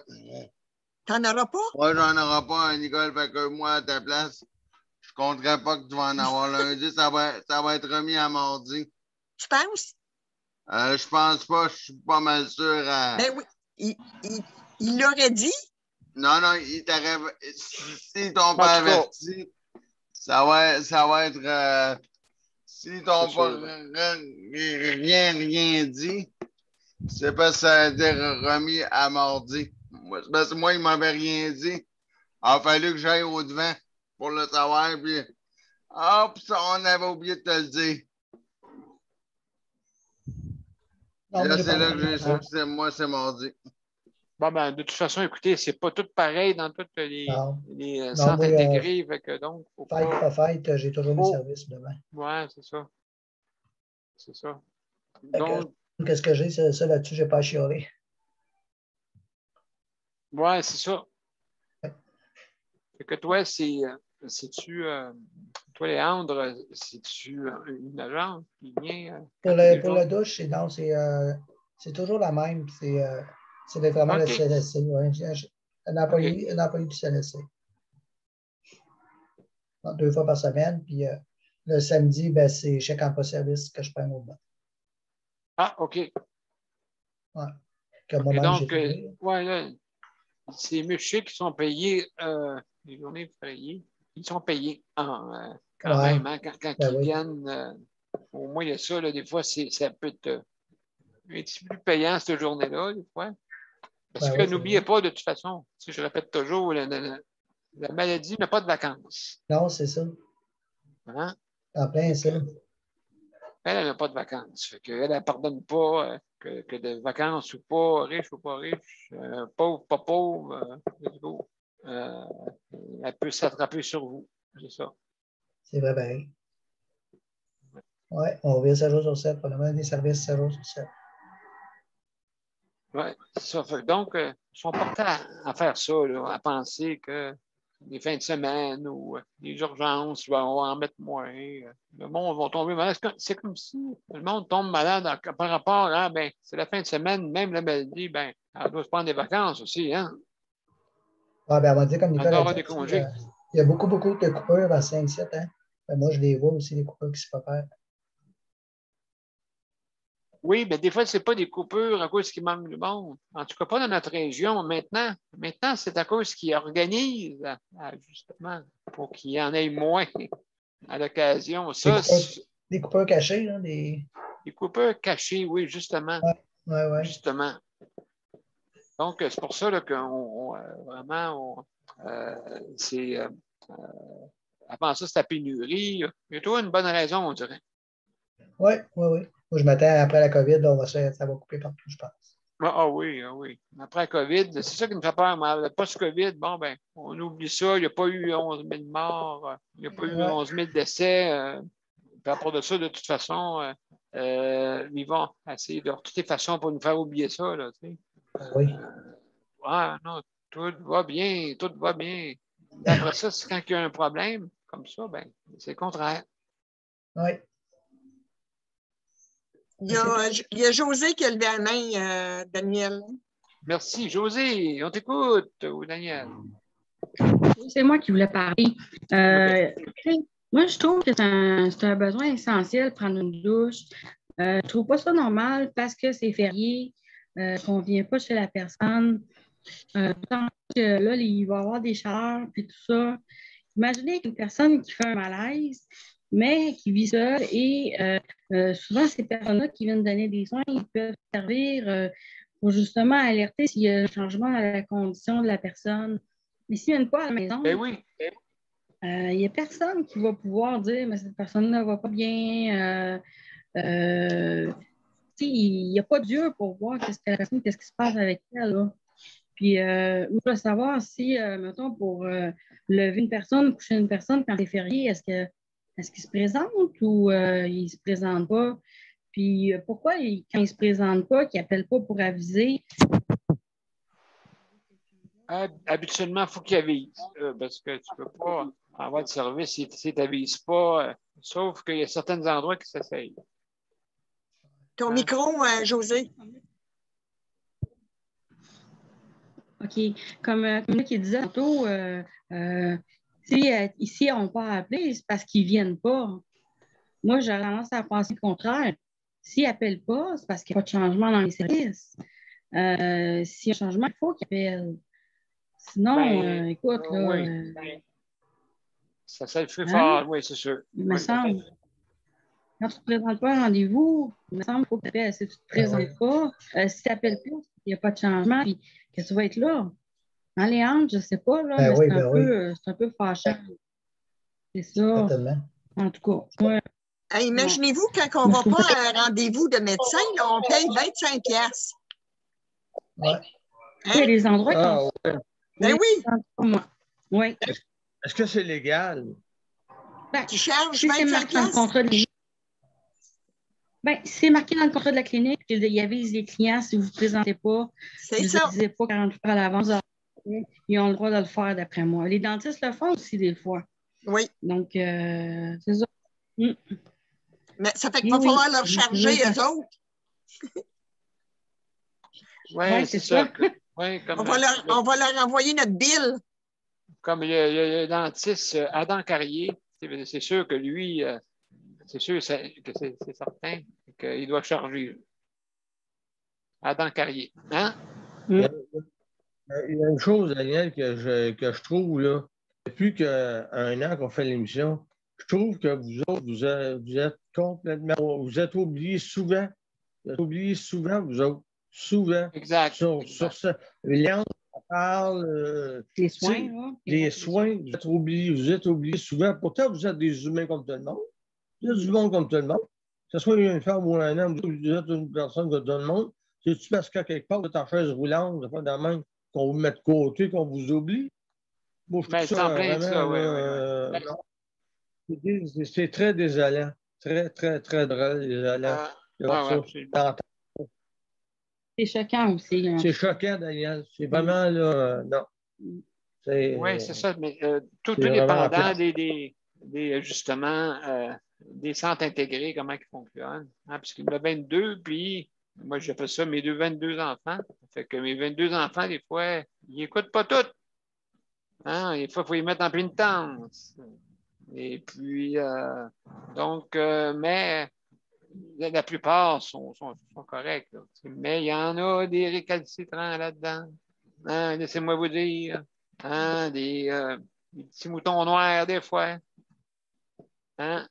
T'en auras pas? Moi, j'en aurai pas, Nicole. Fait que moi, à ta place, je ne compterais pas que tu vas en avoir lundi. Ça va être remis à mardi. Tu penses? Je pense pas, je suis pas mal sûr. Ben oui. Il l'aurait dit? Non, il t'aurait. S'ils t'ont pas averti, ça va être. S'ils t'ont pas rien dit, c'est parce que ça a été remis à mardi. Parce que moi, il m'avait rien dit. Il a fallu que j'aille au-devant pour le savoir, puis hop, on avait oublié de te le dire. Là, c'est là que j'ai su que moi, c'est mardi. Bon, ben, de toute façon, écoutez, c'est pas tout pareil dans tous les centres intégrés. Fait que donc, fête, j'ai toujours mes services demain. Oui, c'est ça. C'est ça. Donc, qu'est-ce que j'ai? Ça là-dessus, je n'ai pas chiolé. Oui, c'est ça. Fait que toi, c'est-tu, toi, Léandre, c'est-tu une agence qui vient? Pour la douche, c'est toujours la même. C'est vraiment le CLSC. Ouais. Un employé du CLSC. Donc, 2 fois par semaine. Puis le samedi, ben, c'est chèque emploi-service que je prends au banc. Ah, OK. Ouais. Que moi-même, donc, j'ai trouvé. là, ces messieurs qui sont payés, les journées fériées, ils sont payés quand même. Hein, quand ils viennent, au moins, il y a ça. Là, des fois, ça peut être un petit peu plus payant cette journée-là, des fois. Parce que n'oubliez pas, de toute façon, je répète toujours, la maladie n'a pas de vacances. Non, c'est ça. Hein? En plein ça. Elle n'a pas de vacances. Fait qu'elle ne pardonne pas que de vacances ou pas, riche ou pas riche, pauvre, pas pauvre, elle peut s'attraper sur vous. C'est ça. C'est vrai, ben. Oui, on vient 7 jours sur 7. On a des services 7 jours sur 7. Oui, c'est ça. Donc, ils sont portés à faire ça, là, à penser que les fins de semaine ou les urgences, on va en mettre moins. Le monde va tomber malade. C'est comme si le monde tombe malade par rapport à, ben, c'est la fin de semaine, même la maladie, ben, elle doit se prendre des vacances aussi, hein? Ah, ben, on va dire comme Nicole a dit, des congés. il y a beaucoup de coupures à 5-7, hein? Ben, moi, je les vois aussi, les coupures qui se préparent. Oui, mais des fois, ce n'est pas des coupures à cause qu'il manque du monde. En tout cas, pas dans notre région. Maintenant c'est à cause qu'ils organisent, justement, pour qu'il y en ait moins à l'occasion. Des coupeurs cachées, là? Des coupeurs cachées, oui, justement. Ouais. Justement. Donc, c'est pour ça là, qu'on vraiment, c'est avant ça, c'est la pénurie. Il y a toujours une bonne raison, on dirait. Oui. Moi, je m'attends, après la COVID, là, ça va couper partout, je pense. Ah oui. Après la COVID, c'est ça qui me fait peur. Mais post-COVID, bon, ben, on oublie ça. Il n'y a pas eu 11 000 morts. Il n'y a pas eu 11 000 décès. Puis à part de ça, de toute façon, ils vont essayer de toutes les façons pour nous faire oublier ça. Là, tu sais. Oui. Non, tout va bien, tout va bien. Après ça, c'est quand il y a un problème comme ça, ben, c'est le contraire. Oui. Il y a José qui a levé la main, Daniel. Merci. José, on t'écoute, ou Daniel? C'est moi qui voulais parler. Moi, je trouve que c'est un besoin essentiel, prendre une douche. Je ne trouve pas ça normal parce que c'est férié, qu'on ne vient pas chez la personne. Tant que là, il va y avoir des chaleurs et tout ça. Imaginez une personne qui fait un malaise, mais qui vit seule et souvent, ces personnes-là qui viennent donner des soins, ils peuvent servir pour justement alerter s'il y a un changement dans la condition de la personne. Mais s'ils ne viennent pas à la maison, ben oui. Il n'y a personne qui va pouvoir dire mais cette personne-là ne va pas bien. Il n'y a pas Dieu pour voir qu'est-ce qui se passe avec elle. Là. Puis, on peut savoir si, mettons, pour lever une personne, coucher une personne quand c'est férié, est-ce qu'il se présente ou il ne se présente pas? Puis, pourquoi, quand il ne se présente pas, qu'il n'appelle pas pour aviser? Habituellement, il faut qu'il avise, parce que tu ne peux pas avoir de service si tu n'avises pas, sauf qu'il y a certains endroits qui s'essayent. Ton micro, José. OK. Comme qui disait tantôt, si ici, on peut appeler, c'est parce qu'ils ne viennent pas. Moi, j'ai tendance à penser le contraire. S'ils n'appellent pas, c'est parce qu'il n'y a pas de changement dans les services. S'il y a un changement, il faut qu'ils appellent. Sinon, écoute, là... Oui. Ça le fait fort, oui, c'est sûr. Il me semble. Quand tu ne te présentes pas à un rendez-vous, il me semble qu'il faut que tu appelles. Si tu ne te présentes pas, si tu n'appelles pas, il n'y a pas de changement, puis que tu vas être là. Dans les hanches, je ne sais pas, là, mais c'est un peu fâchant. C'est ça. Certainement. En tout cas. Ouais. Imaginez-vous, quand on ne va pas à un rendez-vous de médecin, là, on paye 25 $. Ouais. Il y a des endroits qui ont... Ben oui. Oui. Est-ce que c'est légal? Ben, tu charges si 25 $. C'est marqué dans le contrat de la clinique qu'il avise les clients si vous ne vous présentez pas. C'est vous ça. Vous n'avisez pas 40 jours à l'avance. Ils ont le droit de le faire d'après moi. Les dentistes le font aussi des fois. Oui. Donc, c'est ça. Mais ça fait qu'il va falloir leur charger eux autres. Oui, c'est ça. On va leur envoyer notre bill. Comme il y a le dentiste Adam Carrier, c'est sûr que lui, c'est sûr que c'est certain qu'il doit charger. Adam Carrier. Hein? Il y a une chose, Daniel, que je trouve, là, depuis qu'un an qu'on fait l'émission, je trouve que vous autres, vous êtes complètement... Vous êtes oubliés souvent. Vous êtes oubliés souvent, vous autres. Souvent. Exact. Sur ça. Léon, on parle... les soins, là. Les soins, vous êtes oubliés souvent. Pourtant, vous êtes des humains comme tout le monde. Vous êtes du monde comme tout le monde. Que ce soit une femme ou un homme, vous êtes une personne comme tout le monde. C'est-tu parce qu'à quelque part, vous êtes en chaise roulante, vous êtes dans même qu'on vous met de côté, qu'on vous oublie? Moi, je trouve ça vraiment... C'est très désolant. Très, très, très drôle, désolant. C'est choquant aussi. Hein. C'est choquant, Daniel. C'est vraiment, là, non. Oui, c'est ça. Mais tout dépendant justement, des centres intégrés, comment ils fonctionnent. Hein, parce qu'il y en a 22, puis moi, j'ai fait ça, mes 22 enfants. Ça fait que mes 22 enfants, des fois, ils n'écoutent pas tout. Hein, des fois, il faut les mettre en pénitence. Et puis, mais la plupart sont corrects. Là. Mais il y en a des récalcitrants là-dedans. Hein, laissez-moi vous dire. Hein, des petits moutons noirs, des fois. Hein?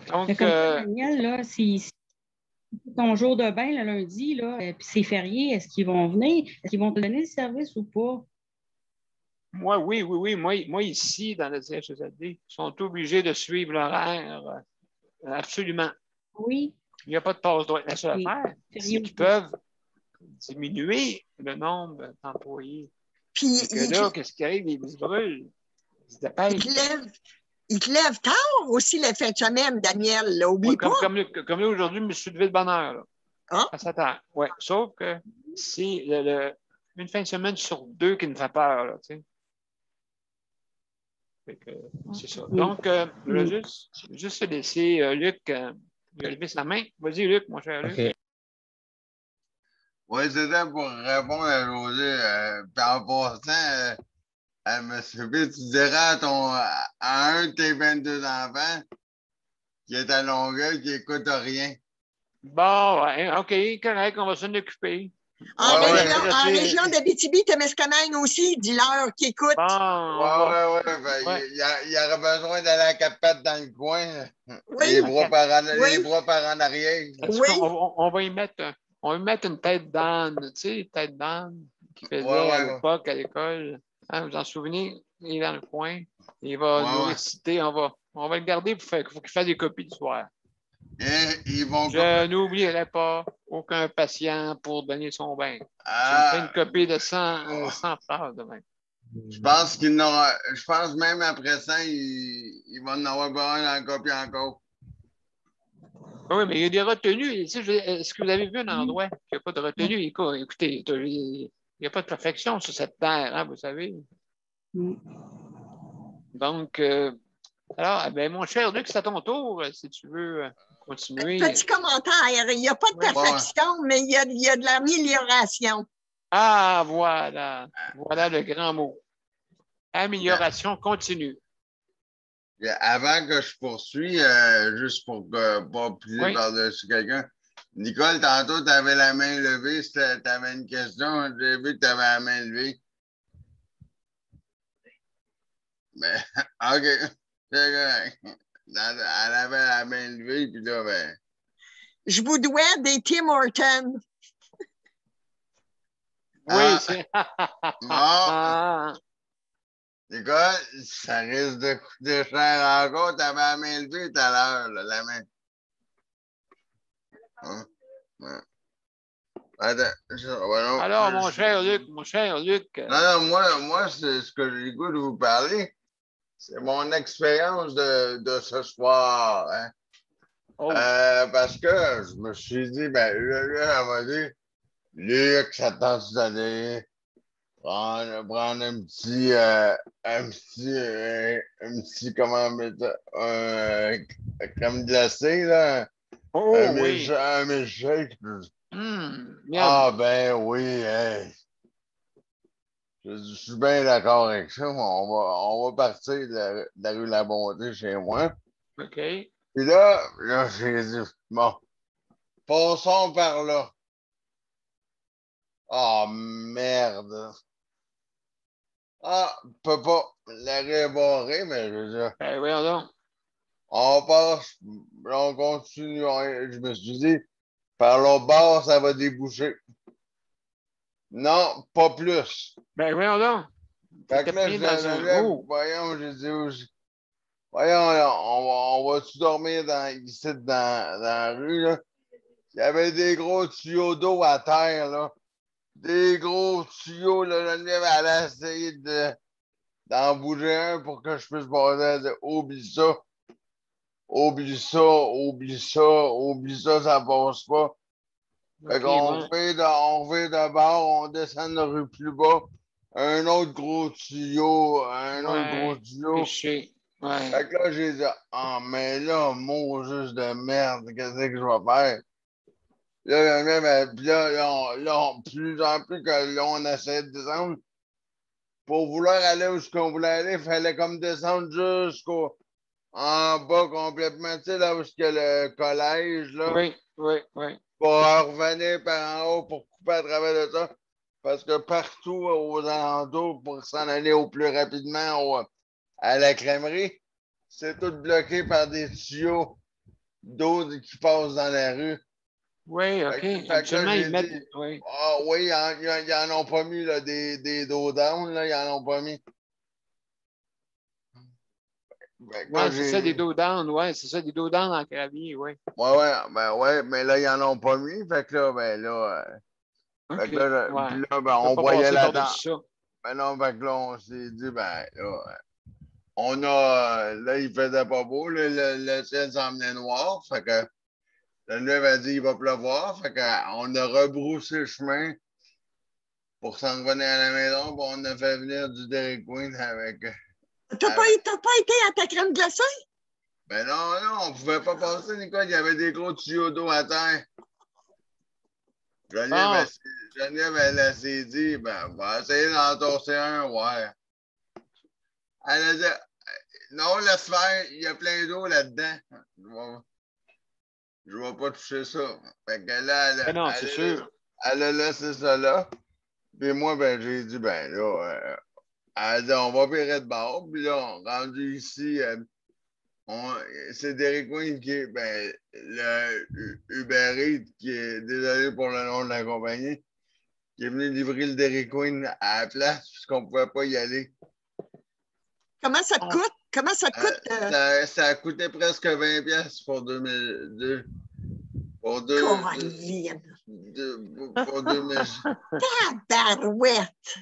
Donc, Daniel, là, si ton jour de bain le lundi, là, puis c'est férié, est-ce qu'ils vont venir? Est-ce qu'ils vont te donner le service ou pas? Moi, oui. Moi, ici, dans le CHSLD, ils sont obligés de suivre l'horaire. Absolument. Oui. Il n'y a pas de passe-droit. La seule affaire, c'est qu'ils peuvent diminuer le nombre d'employés. Puis, que là, qu'est-ce qui arrive? Ils se brûlent. Ils se dépêchent. Il te lève tard aussi la fin de semaine, Daniel, là, oublie pas. Comme là, aujourd'hui, je me suis levé de bonne heure, là, à 7 heures. Oui, sauf que c'est une fin de semaine sur 2 qui me fait peur, là, tu sais. C'est ça. Donc, je vais juste te laisser, Luc, il a levé sa main. Vas-y, Luc, mon cher Luc. Okay. Oui, c'était pour répondre à José. Puis en passant, à M. B, tu diras à un de tes 22 enfants qui est à Longueuil qui n'écoute rien. Bon, ouais, OK, correct, on va s'en occuper. En région d'Abitibi-Témiscamingue aussi, dis-leur qui écoute. Bon, il aurait besoin d'aller à quatre pattes dans le coin. Oui. Les bras par en arrière. Oui. On va y mettre une tête d'âne, tu sais, tête d'âne qui faisait à l'époque à l'école. Hein, vous en souvenez? Il est dans le coin. Il va nous réciter. On va le garder pour qu'il fasse des copies du soir. Je n'oublierai pas aucun patient pour donner son bain. Je fais une copie de 100 phrases demain. Je pense même après ça, il va en avoir besoin d'en copier encore. Oui, mais il y a des retenues. Est-ce que vous avez vu un endroit qui n'a pas de retenue? Écoutez, il n'y a pas de perfection sur cette terre, hein, vous savez. Donc, alors, ben, mon cher Luc, c'est à ton tour, si tu veux continuer. Petit commentaire, il n'y a pas de perfection, mais il y a de l'amélioration. Ah, voilà. Voilà le grand mot. Amélioration continue. Avant que je poursuis, juste pour ne pas plier par-dessus quelqu'un, Nicole, tantôt, tu avais la main levée. Tu avais une question. J'ai vu que tu avais la main levée. Mais, OK. C'est correct. Elle avait la main levée, puis là, ben. Je vous dois des Tim Hortons. Oui, c'est. Bon. Nicole, ça risque de coûter cher encore. Tu avais la main levée tout à l'heure, la main. Alors, mon cher Luc. Non, moi c'est ce que j'ai le goût de vous parler. C'est mon expérience de ce soir. Hein? Parce que je me suis dit, ben, là, elle m'a dit, Luc, ça tente d'aller prendre un petit, comment mettre crème glacée, là. Un milkshake. Ben oui, hey. Je suis bien d'accord avec ça. On va partir de la rue La Bonté chez moi. OK. Puis là j'ai dit, bon, passons par là. Oh, merde. Peut pas. L'arrêt est barré, mais je veux dire. Ben oui, donc. On passe, on continue. Je me suis dit, par l'autre bord, ça va déboucher. Non, pas plus. Ben voyons donc. Fait que là, voyons, j'ai dit, voyons, on va-tu dormir ici dans la rue, là? Il y avait des gros tuyaux d'eau à terre, là. Des gros tuyaux, là. Geneviève, elle a essayé d'en bouger un pour que je puisse passer. Oublie ça. Oublie ça, ça passe pas. Fait qu'on revient de bord, on descend de rue plus bas. Un autre gros tuyau, Cliché. Ouais. Fait que là, j'ai dit, mais là, mot juste de merde, qu'est-ce que je vais faire? Là, plus en plus que là, on essaie de descendre. Pour vouloir aller où on voulait aller, il fallait comme descendre jusqu'en bas complètement, tu sais, là où il y a le collège, là. Oui. Pour revenir par en haut pour couper à travers de ça. Parce que partout aux alentours, pour s'en aller au plus rapidement à la crèmerie, c'est tout bloqué par des tuyaux d'eau qui passent dans la rue. Oui, OK. Actuellement, ils mettent. Oui, ils n'en ont pas mis là, des dos down, là, ils n'en ont pas mis. C'est ça, des dos down, c'est ça, des dos down en gravier, oui. Mais là, ils n'en ont pas mis, fait que là, fait que là, on voyait là-dedans. Ben non, fait que là, on s'est dit, là, il faisait pas beau, le ciel s'emmenait noir, fait que la nuit avait dit il va pleuvoir, fait qu'on a rebroussé le chemin pour s'en revenir à la maison, puis on a fait venir du Dairy Queen avec. T'as pas été à ta crème glacée? Ben non, on pouvait pas passer, Nicole, il y avait des gros tuyaux d'eau à terre. Geneviève, elle s'est dit, ben, on va essayer d'en torser un, ouais. Elle a dit, non, laisse faire, il y a plein d'eau là-dedans. Je vais pas toucher ça. Fait que là, non, c'est sûr. Elle a laissé ça là. Puis moi, ben, j'ai dit, ben là, elle a dit, on va virer de bord. Puis là, rendu ici, c'est Dairy Queen qui est, ben, le Uber Eats, qui est, désolé pour le nom de la compagnie, qui est venu livrer le Dairy Queen à la place, puisqu'on ne pouvait pas y aller. Comment ça te coûte? Comment ça te coûte? Ça a coûté presque 20$ pour 2002. Pour deux. Pour 2000. Tabarouette!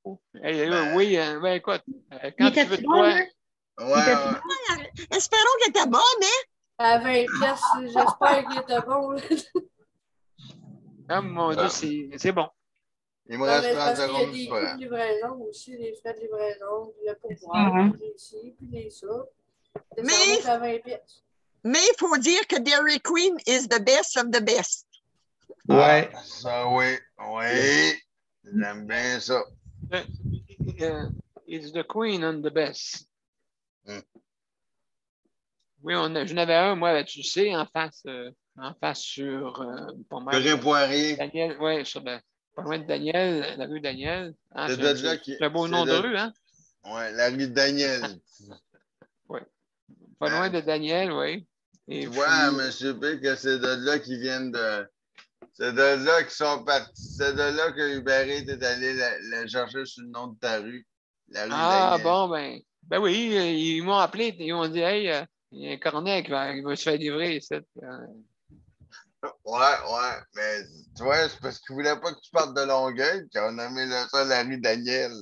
Oui, ben écoute, quand tu veux de quoi. Ouais. Espérons qu'elle était bonne, hein? À 20$, j'espère qu'il était bon. Ah, mon Dieu, c'est bon. Il me reste 30 secondes. Il y a des coûts de livraison aussi, les frais de livraison, puis le pourboire, puis les ci, puis les ça. Mais il faut dire que Dairy Queen is the best of the best. Ouais. Ça, oui. J'aime bien ça. It's the queen and the best. Oui, j'en avais un, moi, tu sais, en face sur pas mal. Poirier. Daniel, oui, pas loin de Daniel, la rue Daniel. Hein, c'est un beau nom de rue, hein? Oui, la rue Daniel. Oui. Pas loin de Daniel, oui. Tu vois, M. P, que c'est de là qu'ils viennent de. C'est de là qu'ils sont partis. C'est de là que Uber Eats est allé la chercher sur le nom de ta rue. La rue Daniel. Bon, ben oui, ils m'ont appelé, ils m'ont dit, hey, il y a un cornet qui va se faire livrer. Ouais, mais tu vois, c'est parce qu'ils ne voulaient pas que tu partes de Longueuil qu'on a mis ça la rue Daniel.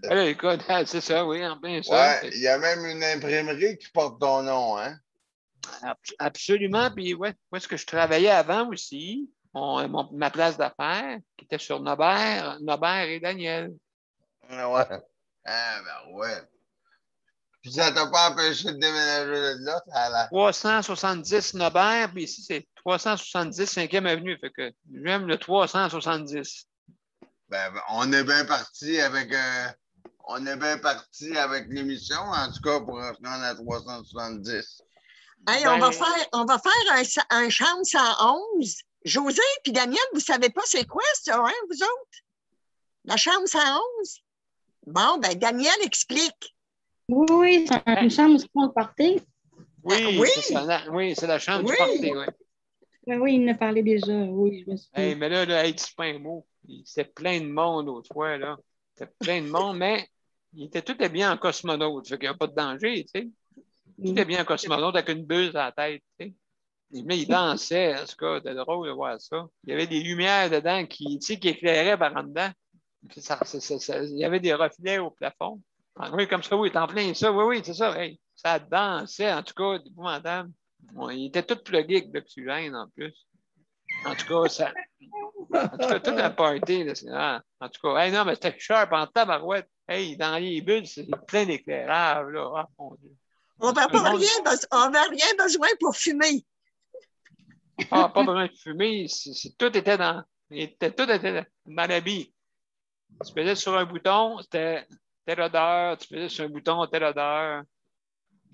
Là, écoute, c'est ça, oui, en plein ça. Ouais, il y a même une imprimerie qui porte ton nom, hein? Absolument, puis ouais, où est-ce que je travaillais avant aussi, ma place d'affaires, qui était sur Nobert et Daniel. Ouais. Ah, ben ouais. Puis ça t'a pas empêché de déménager de là, ça a l'air. 370 Nobert, puis ici, c'est 370 5e Avenue. Fait que j'aime le 370. Ben, on est bien parti avec l'émission, en tout cas pour reprendre à 370. Hey, on va faire un chambre 111. José puis Daniel, vous savez pas c'est quoi ça, hein, vous autres? La chambre 111? Bon, ben Daniel explique. Oui, c'est une chambre où se font le party. Oui, c'est la chambre du party, oui. Oui, il en a parlé déjà. Oui, je me souviens. Hey, mais là, c'est pas un mot. C'était plein de monde l'autre fois, là. C'était plein de monde, mais il était tout bien en cosmonaute. Fait qu'il n'y a pas de danger, tu sais. Tout est bien en cosmonaute avec une bulle à la tête, tu sais. Et là, il dansait, en tout cas, c'était drôle de voir ça. Il y avait des lumières dedans qui éclairaient par en dedans. Il y avait des reflets au plafond. Oui, comme ça, oui, t'en plein ça. Oui, c'est ça. Hey, ça dansait, en tout cas, épouvantable. Bon, il était tout plugué avec l'oxygène, en plus. En tout cas, tout un party. Là, en tout cas, hey, non, mais c'était sharp en tabarouette. Hey, dans les bulles, c'est plein d'éclairage, là. Ah, mon Dieu. On n'avait rien besoin pour fumer. Pas besoin de fumer. Tout était dans l'habit. Tu faisais sur un bouton, c'était telle odeur. Tu faisais sur un bouton, telle odeur.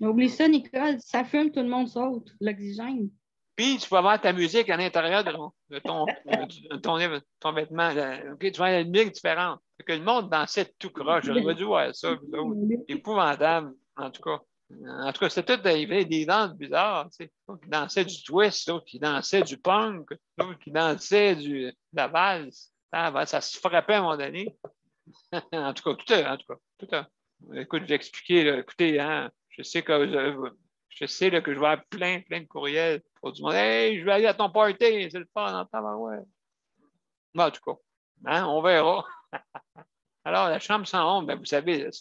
Oublie ça, Nicole. Ça fume, tout le monde saute. L'oxygène. Puis, tu peux avoir ta musique à l'intérieur de ton vêtement. Okay, tu vois une musique différente. Fait que le monde dansait tout croche. J'aurais dû voir ça. Épouvantable, en tout cas. En tout cas, c'était tout des danses bizarres. Tu sais. D'autres qui dansaient du twist, d'autres qui dansaient du punk, d'autres qui dansaient de la valse. Ça se frappait à un moment donné. En tout cas, tout a. Écoute, je vais expliquer. Là, écoutez, hein, je sais que je vais avoir plein de courriels pour du monde. Hey, je vais aller à ton party, c'est le fun en tabarouette. Mais en tout cas, hein, on verra. Alors, la chambre 111, bien, vous savez, le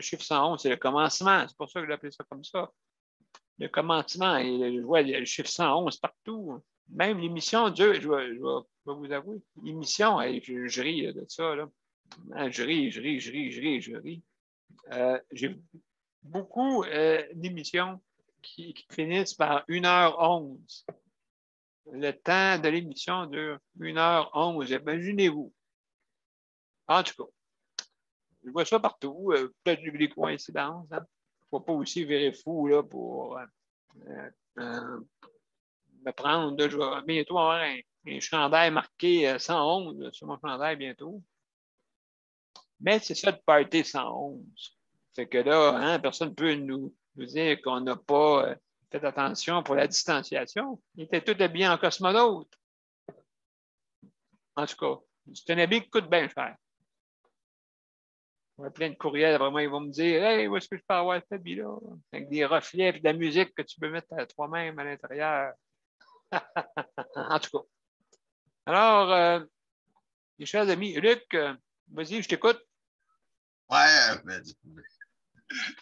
chiffre 111, c'est le commencement. C'est pour ça que j'ai appelé ça comme ça. Le commencement. Et je vois le chiffre 111 partout. Même l'émission, Dieu, je vais vous avouer, l'émission, je ris là, de ça. Là. Je ris. J'ai beaucoup d'émissions qui finissent par 1h11. Le temps de l'émission dure 1h11. Imaginez-vous. En tout cas, je vois ça partout. Peut-être des coïncidences. Il ne faut pas aussi virer fou là, pour me prendre. Là, je vais bientôt avoir un chandail marqué 111 sur mon chandail bientôt. Mais c'est ça de party 111. C'est que là, hein, personne ne peut nous dire qu'on n'a pas fait attention pour la distanciation. Ils étaient tous habillés en cosmonaute. En tout cas, c'est un habit qui coûte bien cher. On a plein de courriels, après moi, ils vont me dire hey, où est-ce que je peux avoir cet habit-là? Avec des reflets et de la musique que tu peux mettre à toi-même à l'intérieur. En tout cas. Alors, mes chers amis, Luc, vas-y, je t'écoute. Ouais, mais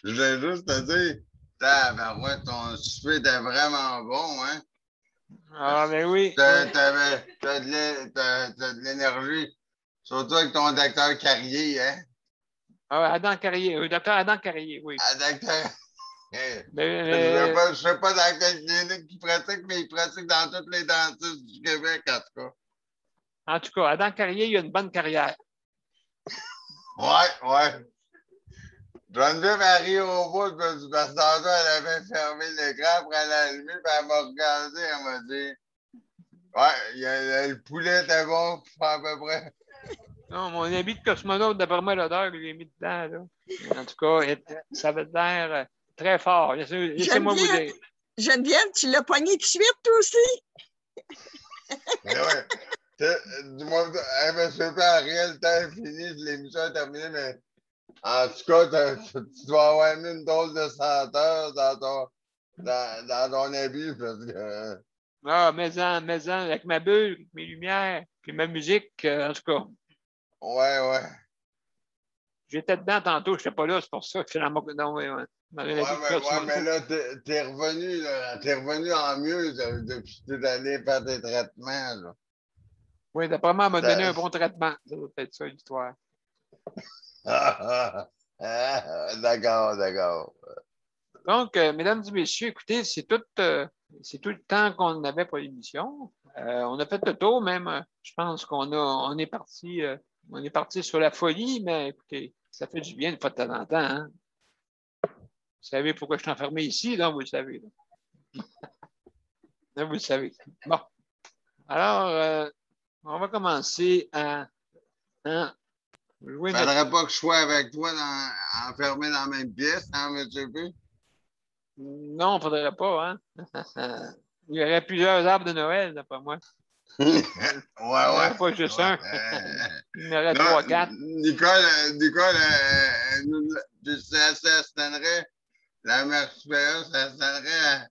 je voulais juste te dire, ouais, ton souper était vraiment bon, hein? Ah, mais oui. T'as de l'énergie, surtout avec ton docteur Carrier, hein? Ah, Adam Carrier, docteur Adam Carrier, oui. Docteur. Je ne sais pas dans quelle clinique il pratique, mais il pratique dans tous les dentistes du Québec, en tout cas. En tout cas, Adam Carrier, il a une bonne carrière. Ouais. Geneviève a ri au bout parce que tantôt, elle avait fermé l'écran pour elle allumer, puis elle m'a regardé, elle m'a dit ouais, le poulet était bon, à peu près. Non, mon habit de cosmonaute, d'après moi, l'odeur que j'ai mis dedans, là. En tout cas, ça avait l'air très fort. Laissez-moi vous dire. Geneviève, tu l'as pogné tout de suite, toi aussi? Mais ouais. Dis-moi, monsieur Ariel, le temps est fini, l'émission est terminée, mais en tout cas, tu dois avoir mis une dose de senteur dans ton habit parce que. Ah, mais avec ma bulle, avec mes lumières, puis ma musique, en tout cas. Ouais. J'étais dedans tantôt, je n'étais pas là, c'est pour ça que c'est dans mon. Ouais, mais là, t'es revenu en mieux depuis que tu es allé faire tes traitements, là. Oui, d'après moi, elle m'a donné un bon traitement. Ça doit être ça, l'histoire. D'accord. Donc, mesdames et messieurs, écoutez, c'est tout le temps qu'on avait pour l'émission. On a fait le tour, même. Je pense on est parti sur la folie, mais écoutez, ça fait du bien de temps en temps. Hein? Vous savez pourquoi je suis enfermé ici? Donc, vous le savez. Là, vous le savez. Bon. Alors, on va commencer à jouer. Il ne faudrait pas que je sois avec toi enfermé dans la même pièce, hein, M. P? Non, il ne faudrait pas, hein? Il y aurait plusieurs arbres de Noël, d'après moi. Ouais. Pas juste un. Il y en aurait 3, 4. Nicole, ça s'étonnerait. La mère supérieure, ça s'étonnerait.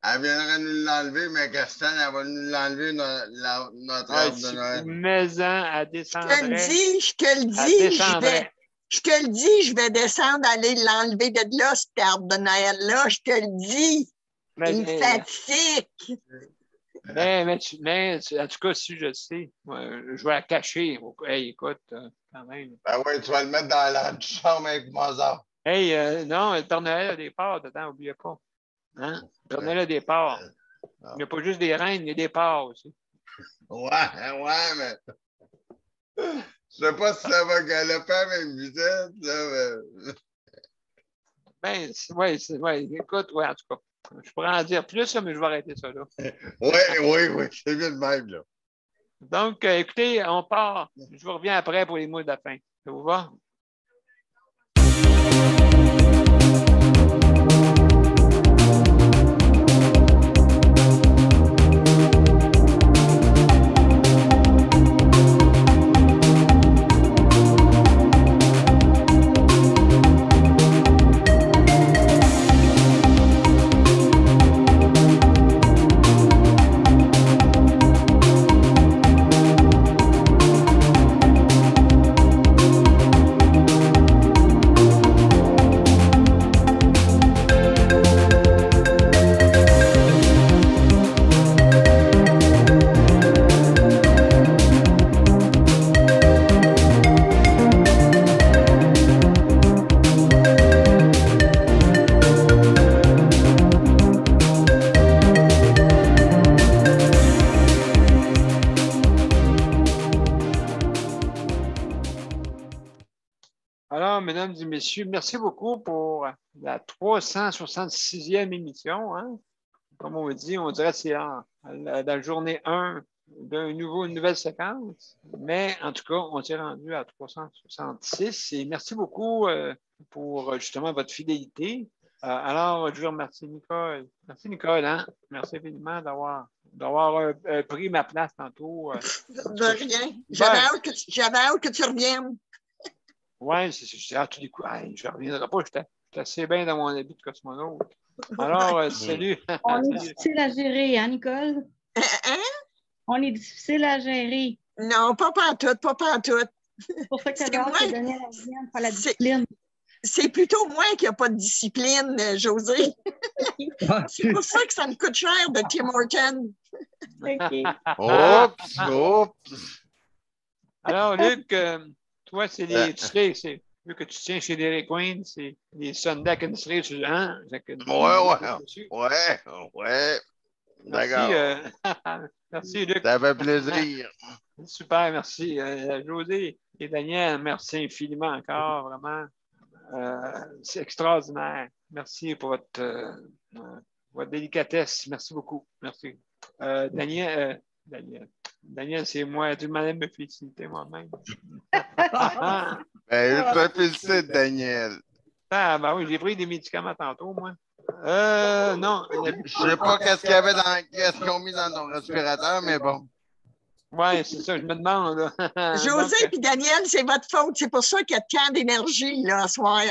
Elle viendrait nous l'enlever, mais Castan, elle va nous l'enlever notre arbre de Noël. Maison, elle descendrait. Je te le dis, je vais descendre, aller l'enlever de là, cet arbre de Noël-là. Je te le dis. Il me fatigue. Mais en tout cas, si je le sais, je vais la cacher. Hey, écoute, quand même. Ben oui, tu vas le mettre dans l'antichambre avec Mozart. Hey, non, le Père Noël a des parts dedans, n'oubliez pas. Hein? Le Père Noël a des parts. Il n'y a pas juste des reines, il y a des parts aussi. Ouais, mais. Je sais pas si ça va galoper à la même vitesse, là, mais. Écoute, en tout cas. Je pourrais en dire plus, mais je vais arrêter ça là. Oui, c'est bien de même, là. Donc, écoutez, on part. Je vous reviens après pour les mots de la fin. Ça vous va? mesdames et messieurs, merci beaucoup pour la 366e émission. Hein? Comme on dit, on dirait que c'est la journée 1 d'une nouvelle séquence. Mais en tout cas, on s'est rendu à 366. Et merci beaucoup pour justement votre fidélité. Alors, je vous remercie, Nicole. Merci, Nicole. Hein? Merci infiniment d'avoir pris ma place tantôt. De rien. J'avais hâte que tu reviennes. Oui, c'est tous les coups. Je ne reviendrai pas. J'étais assez bien dans mon habit de cosmonaute. Alors, salut. On est difficile à gérer, hein, Nicole? Hein? On est difficile à gérer. Non, pas pantoute, pas pantoute. C'est pour ça que tu as hâte de donner la discipline. C'est plutôt moi qui n'ai pas de discipline, José. C'est pour ça que ça me coûte cher de Tim Hortons. Oups! Alors, Luc, toi, c'est vu que tu tiens chez Dairy Queen, c'est les Sunday Constrées, hein? Ouais. D'accord. Merci, Luc. Ça fait plaisir. Super, merci. José et Daniel, merci infiniment encore, vraiment. C'est extraordinaire. Merci pour votre délicatesse. Merci beaucoup. Merci. Daniel, c'est moi. Tu m'allais me féliciter moi-même. Je te félicite, Daniel. Ben oui, j'ai pris des médicaments tantôt, moi. Non. Je sais pas qu'est-ce qu'ils ont mis dans ton respirateur, mais bon. Oui, c'est ça, je me demande. José et Daniel, c'est votre faute. C'est pour ça qu'il y a tant d'énergie, là, ce soir.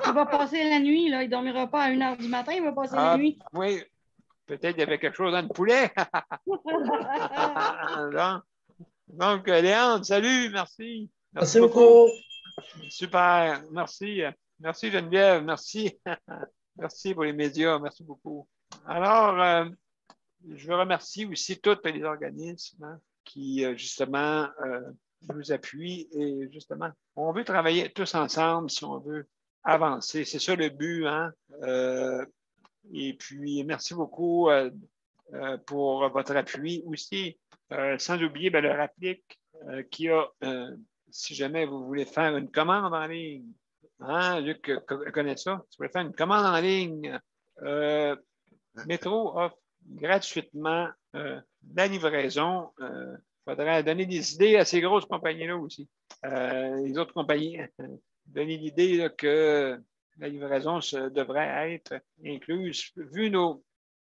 Il va passer la nuit, là. Il ne dormira pas à 1h du matin, il va passer la nuit. Oui, peut-être qu'il y avait quelque chose dans le poulet. Donc, Léandre, salut, merci. Merci beaucoup. Super, merci. Merci, Geneviève, merci. Merci pour les médias, merci beaucoup. Alors, je veux remercier aussi tous les organismes qui, justement, nous appuient et, justement, on veut travailler tous ensemble si on veut avancer. C'est ça le but, hein? Et puis, merci beaucoup pour votre appui aussi. Sans oublier le Rapplique qui a, si jamais vous voulez faire une commande en ligne, hein, Luc connaît ça, si vous voulez faire une commande en ligne, Métro offre gratuitement la livraison. Il faudrait donner des idées à ces grosses compagnies-là aussi. Les autres compagnies, donner l'idée là, que la livraison devrait être incluse. Vu nos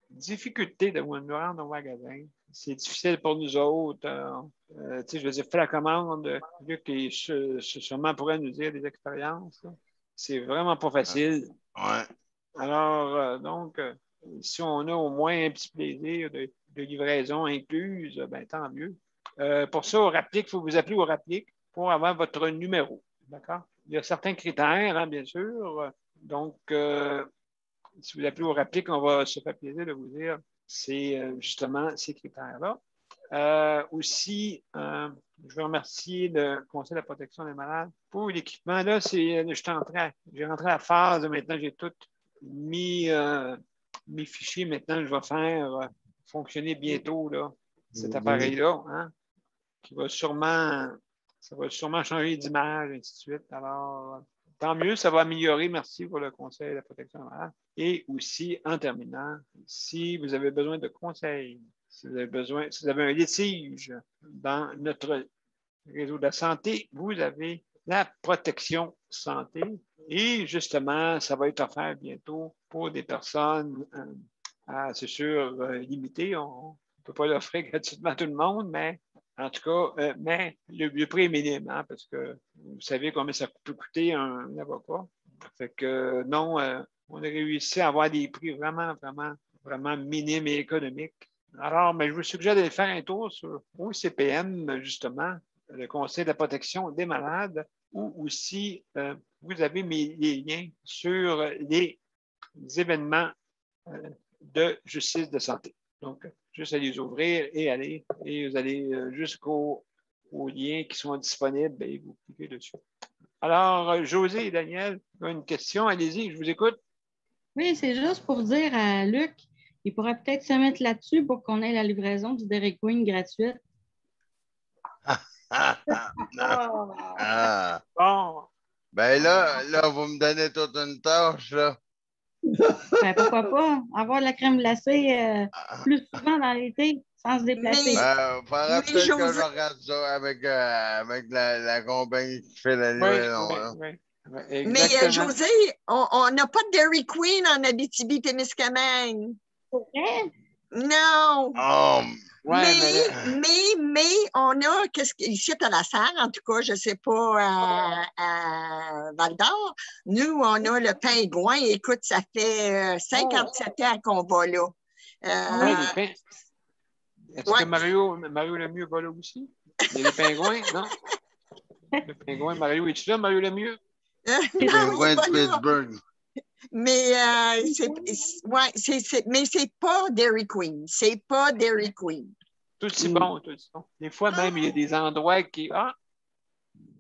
difficultés de nous rendre au magasin, c'est difficile pour nous autres. Je veux dire, fais la commande, Luc sûrement pourrait nous dire des expériences. Là. C'est vraiment pas facile. Ouais. Alors, donc, si on a au moins un petit plaisir de livraison incluse, ben, tant mieux. Pour ça, au Rapplique, il faut vous appeler au Rapplique pour avoir votre numéro. D'accord? Il y a certains critères, hein, bien sûr. Donc, si vous appelez au Rapplique, on va se faire plaisir de vous dire c'est justement ces critères-là. Aussi, je veux remercier le Conseil de la protection des malades pour l'équipement. Là, j'ai rentré à la phase, maintenant j'ai tout mis mes fichiers. Maintenant, je vais faire fonctionner bientôt là, cet appareil-là, hein, ça va sûrement changer d'image, et ainsi de suite. Alors, tant mieux, ça va améliorer. Merci pour le Conseil de la protection des malades. Et aussi, en terminant, si vous avez besoin de conseils, si vous avez un litige dans notre réseau de la santé, vous avez la protection santé. Et justement, ça va être offert bientôt pour des personnes, c'est sûr, limitées. On ne peut pas l'offrir gratuitement à tout le monde, mais en tout cas, mais le prix est minime, hein, parce que vous savez combien ça peut coûter un avocat. Fait que non, on a réussi à avoir des prix vraiment, vraiment, vraiment minimes et économiques. Alors, mais je vous suggère de faire un tour au CPM, justement, le Conseil de la protection des malades, où aussi vous avez les liens sur les événements de justice de santé. Donc, juste à les ouvrir et aller, et vous allez jusqu'aux liens qui sont disponibles et vous cliquez dessus. Alors, José et Daniel, une question, allez-y, je vous écoute. Oui, c'est juste pour dire à Luc, il pourrait peut-être se mettre là-dessus pour qu'on ait la livraison du Dairy Queen gratuite. Bon, Ben là, vous me donnez toute une tâche, là. Ben, pourquoi pas? Avoir de la crème glacée plus souvent dans l'été, sans se déplacer. Faudrait peut-être que je regarde ça avec la compagnie qui fait la livraison. Oui. Mais José, on n'a pas de Dairy Queen en Abitibi-Témiscamingue. C'est vrai? Non. Oh, mais on a, ici à la Serre, en tout cas, je ne sais pas, à Val-d'Or, nous, on a le pingouin. Écoute, ça fait 57 ans qu'on va là. Est-ce que Mario Lemieux va là aussi? Il y a des pingouins, non? Le pingouin, Mario, es-tu là, Mario Lemieux? Le pingouin de Pittsburgh. Mais c'est pas Dairy Queen. C'est pas Dairy Queen. Tout aussi bon, tout aussi bon. Des fois, même, il y a des endroits qui.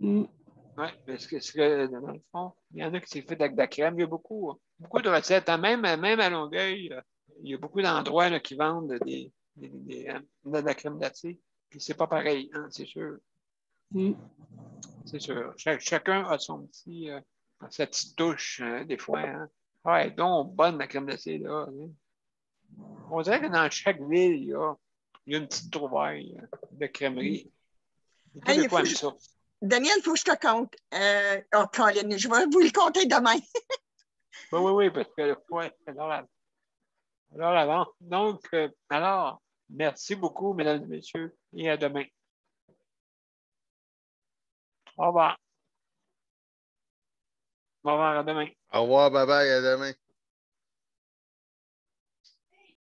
Oui, parce que dans le fond, il y en a qui s'est fait avec de la crème. Il y a beaucoup de recettes. Même à Longueuil, il y a beaucoup d'endroits là, qui vendent de la crème glacée. Puis c'est pas pareil, hein, c'est sûr. C'est sûr. Chacun a son petit, sa petite touche, des fois. Hein. Elle est donc bonne, la crème glacée, là. Hein. On dirait que dans chaque ville, il y a une petite trouvaille de crèmerie. Les Québécois aiment ça. Daniel, il faut que je te compte. Colin, je vais vous le compter demain. Oui, parce que alors avant. Donc, merci beaucoup, mesdames et messieurs, et à demain. Au revoir. Au revoir, à demain. Au revoir, bye bye, à demain.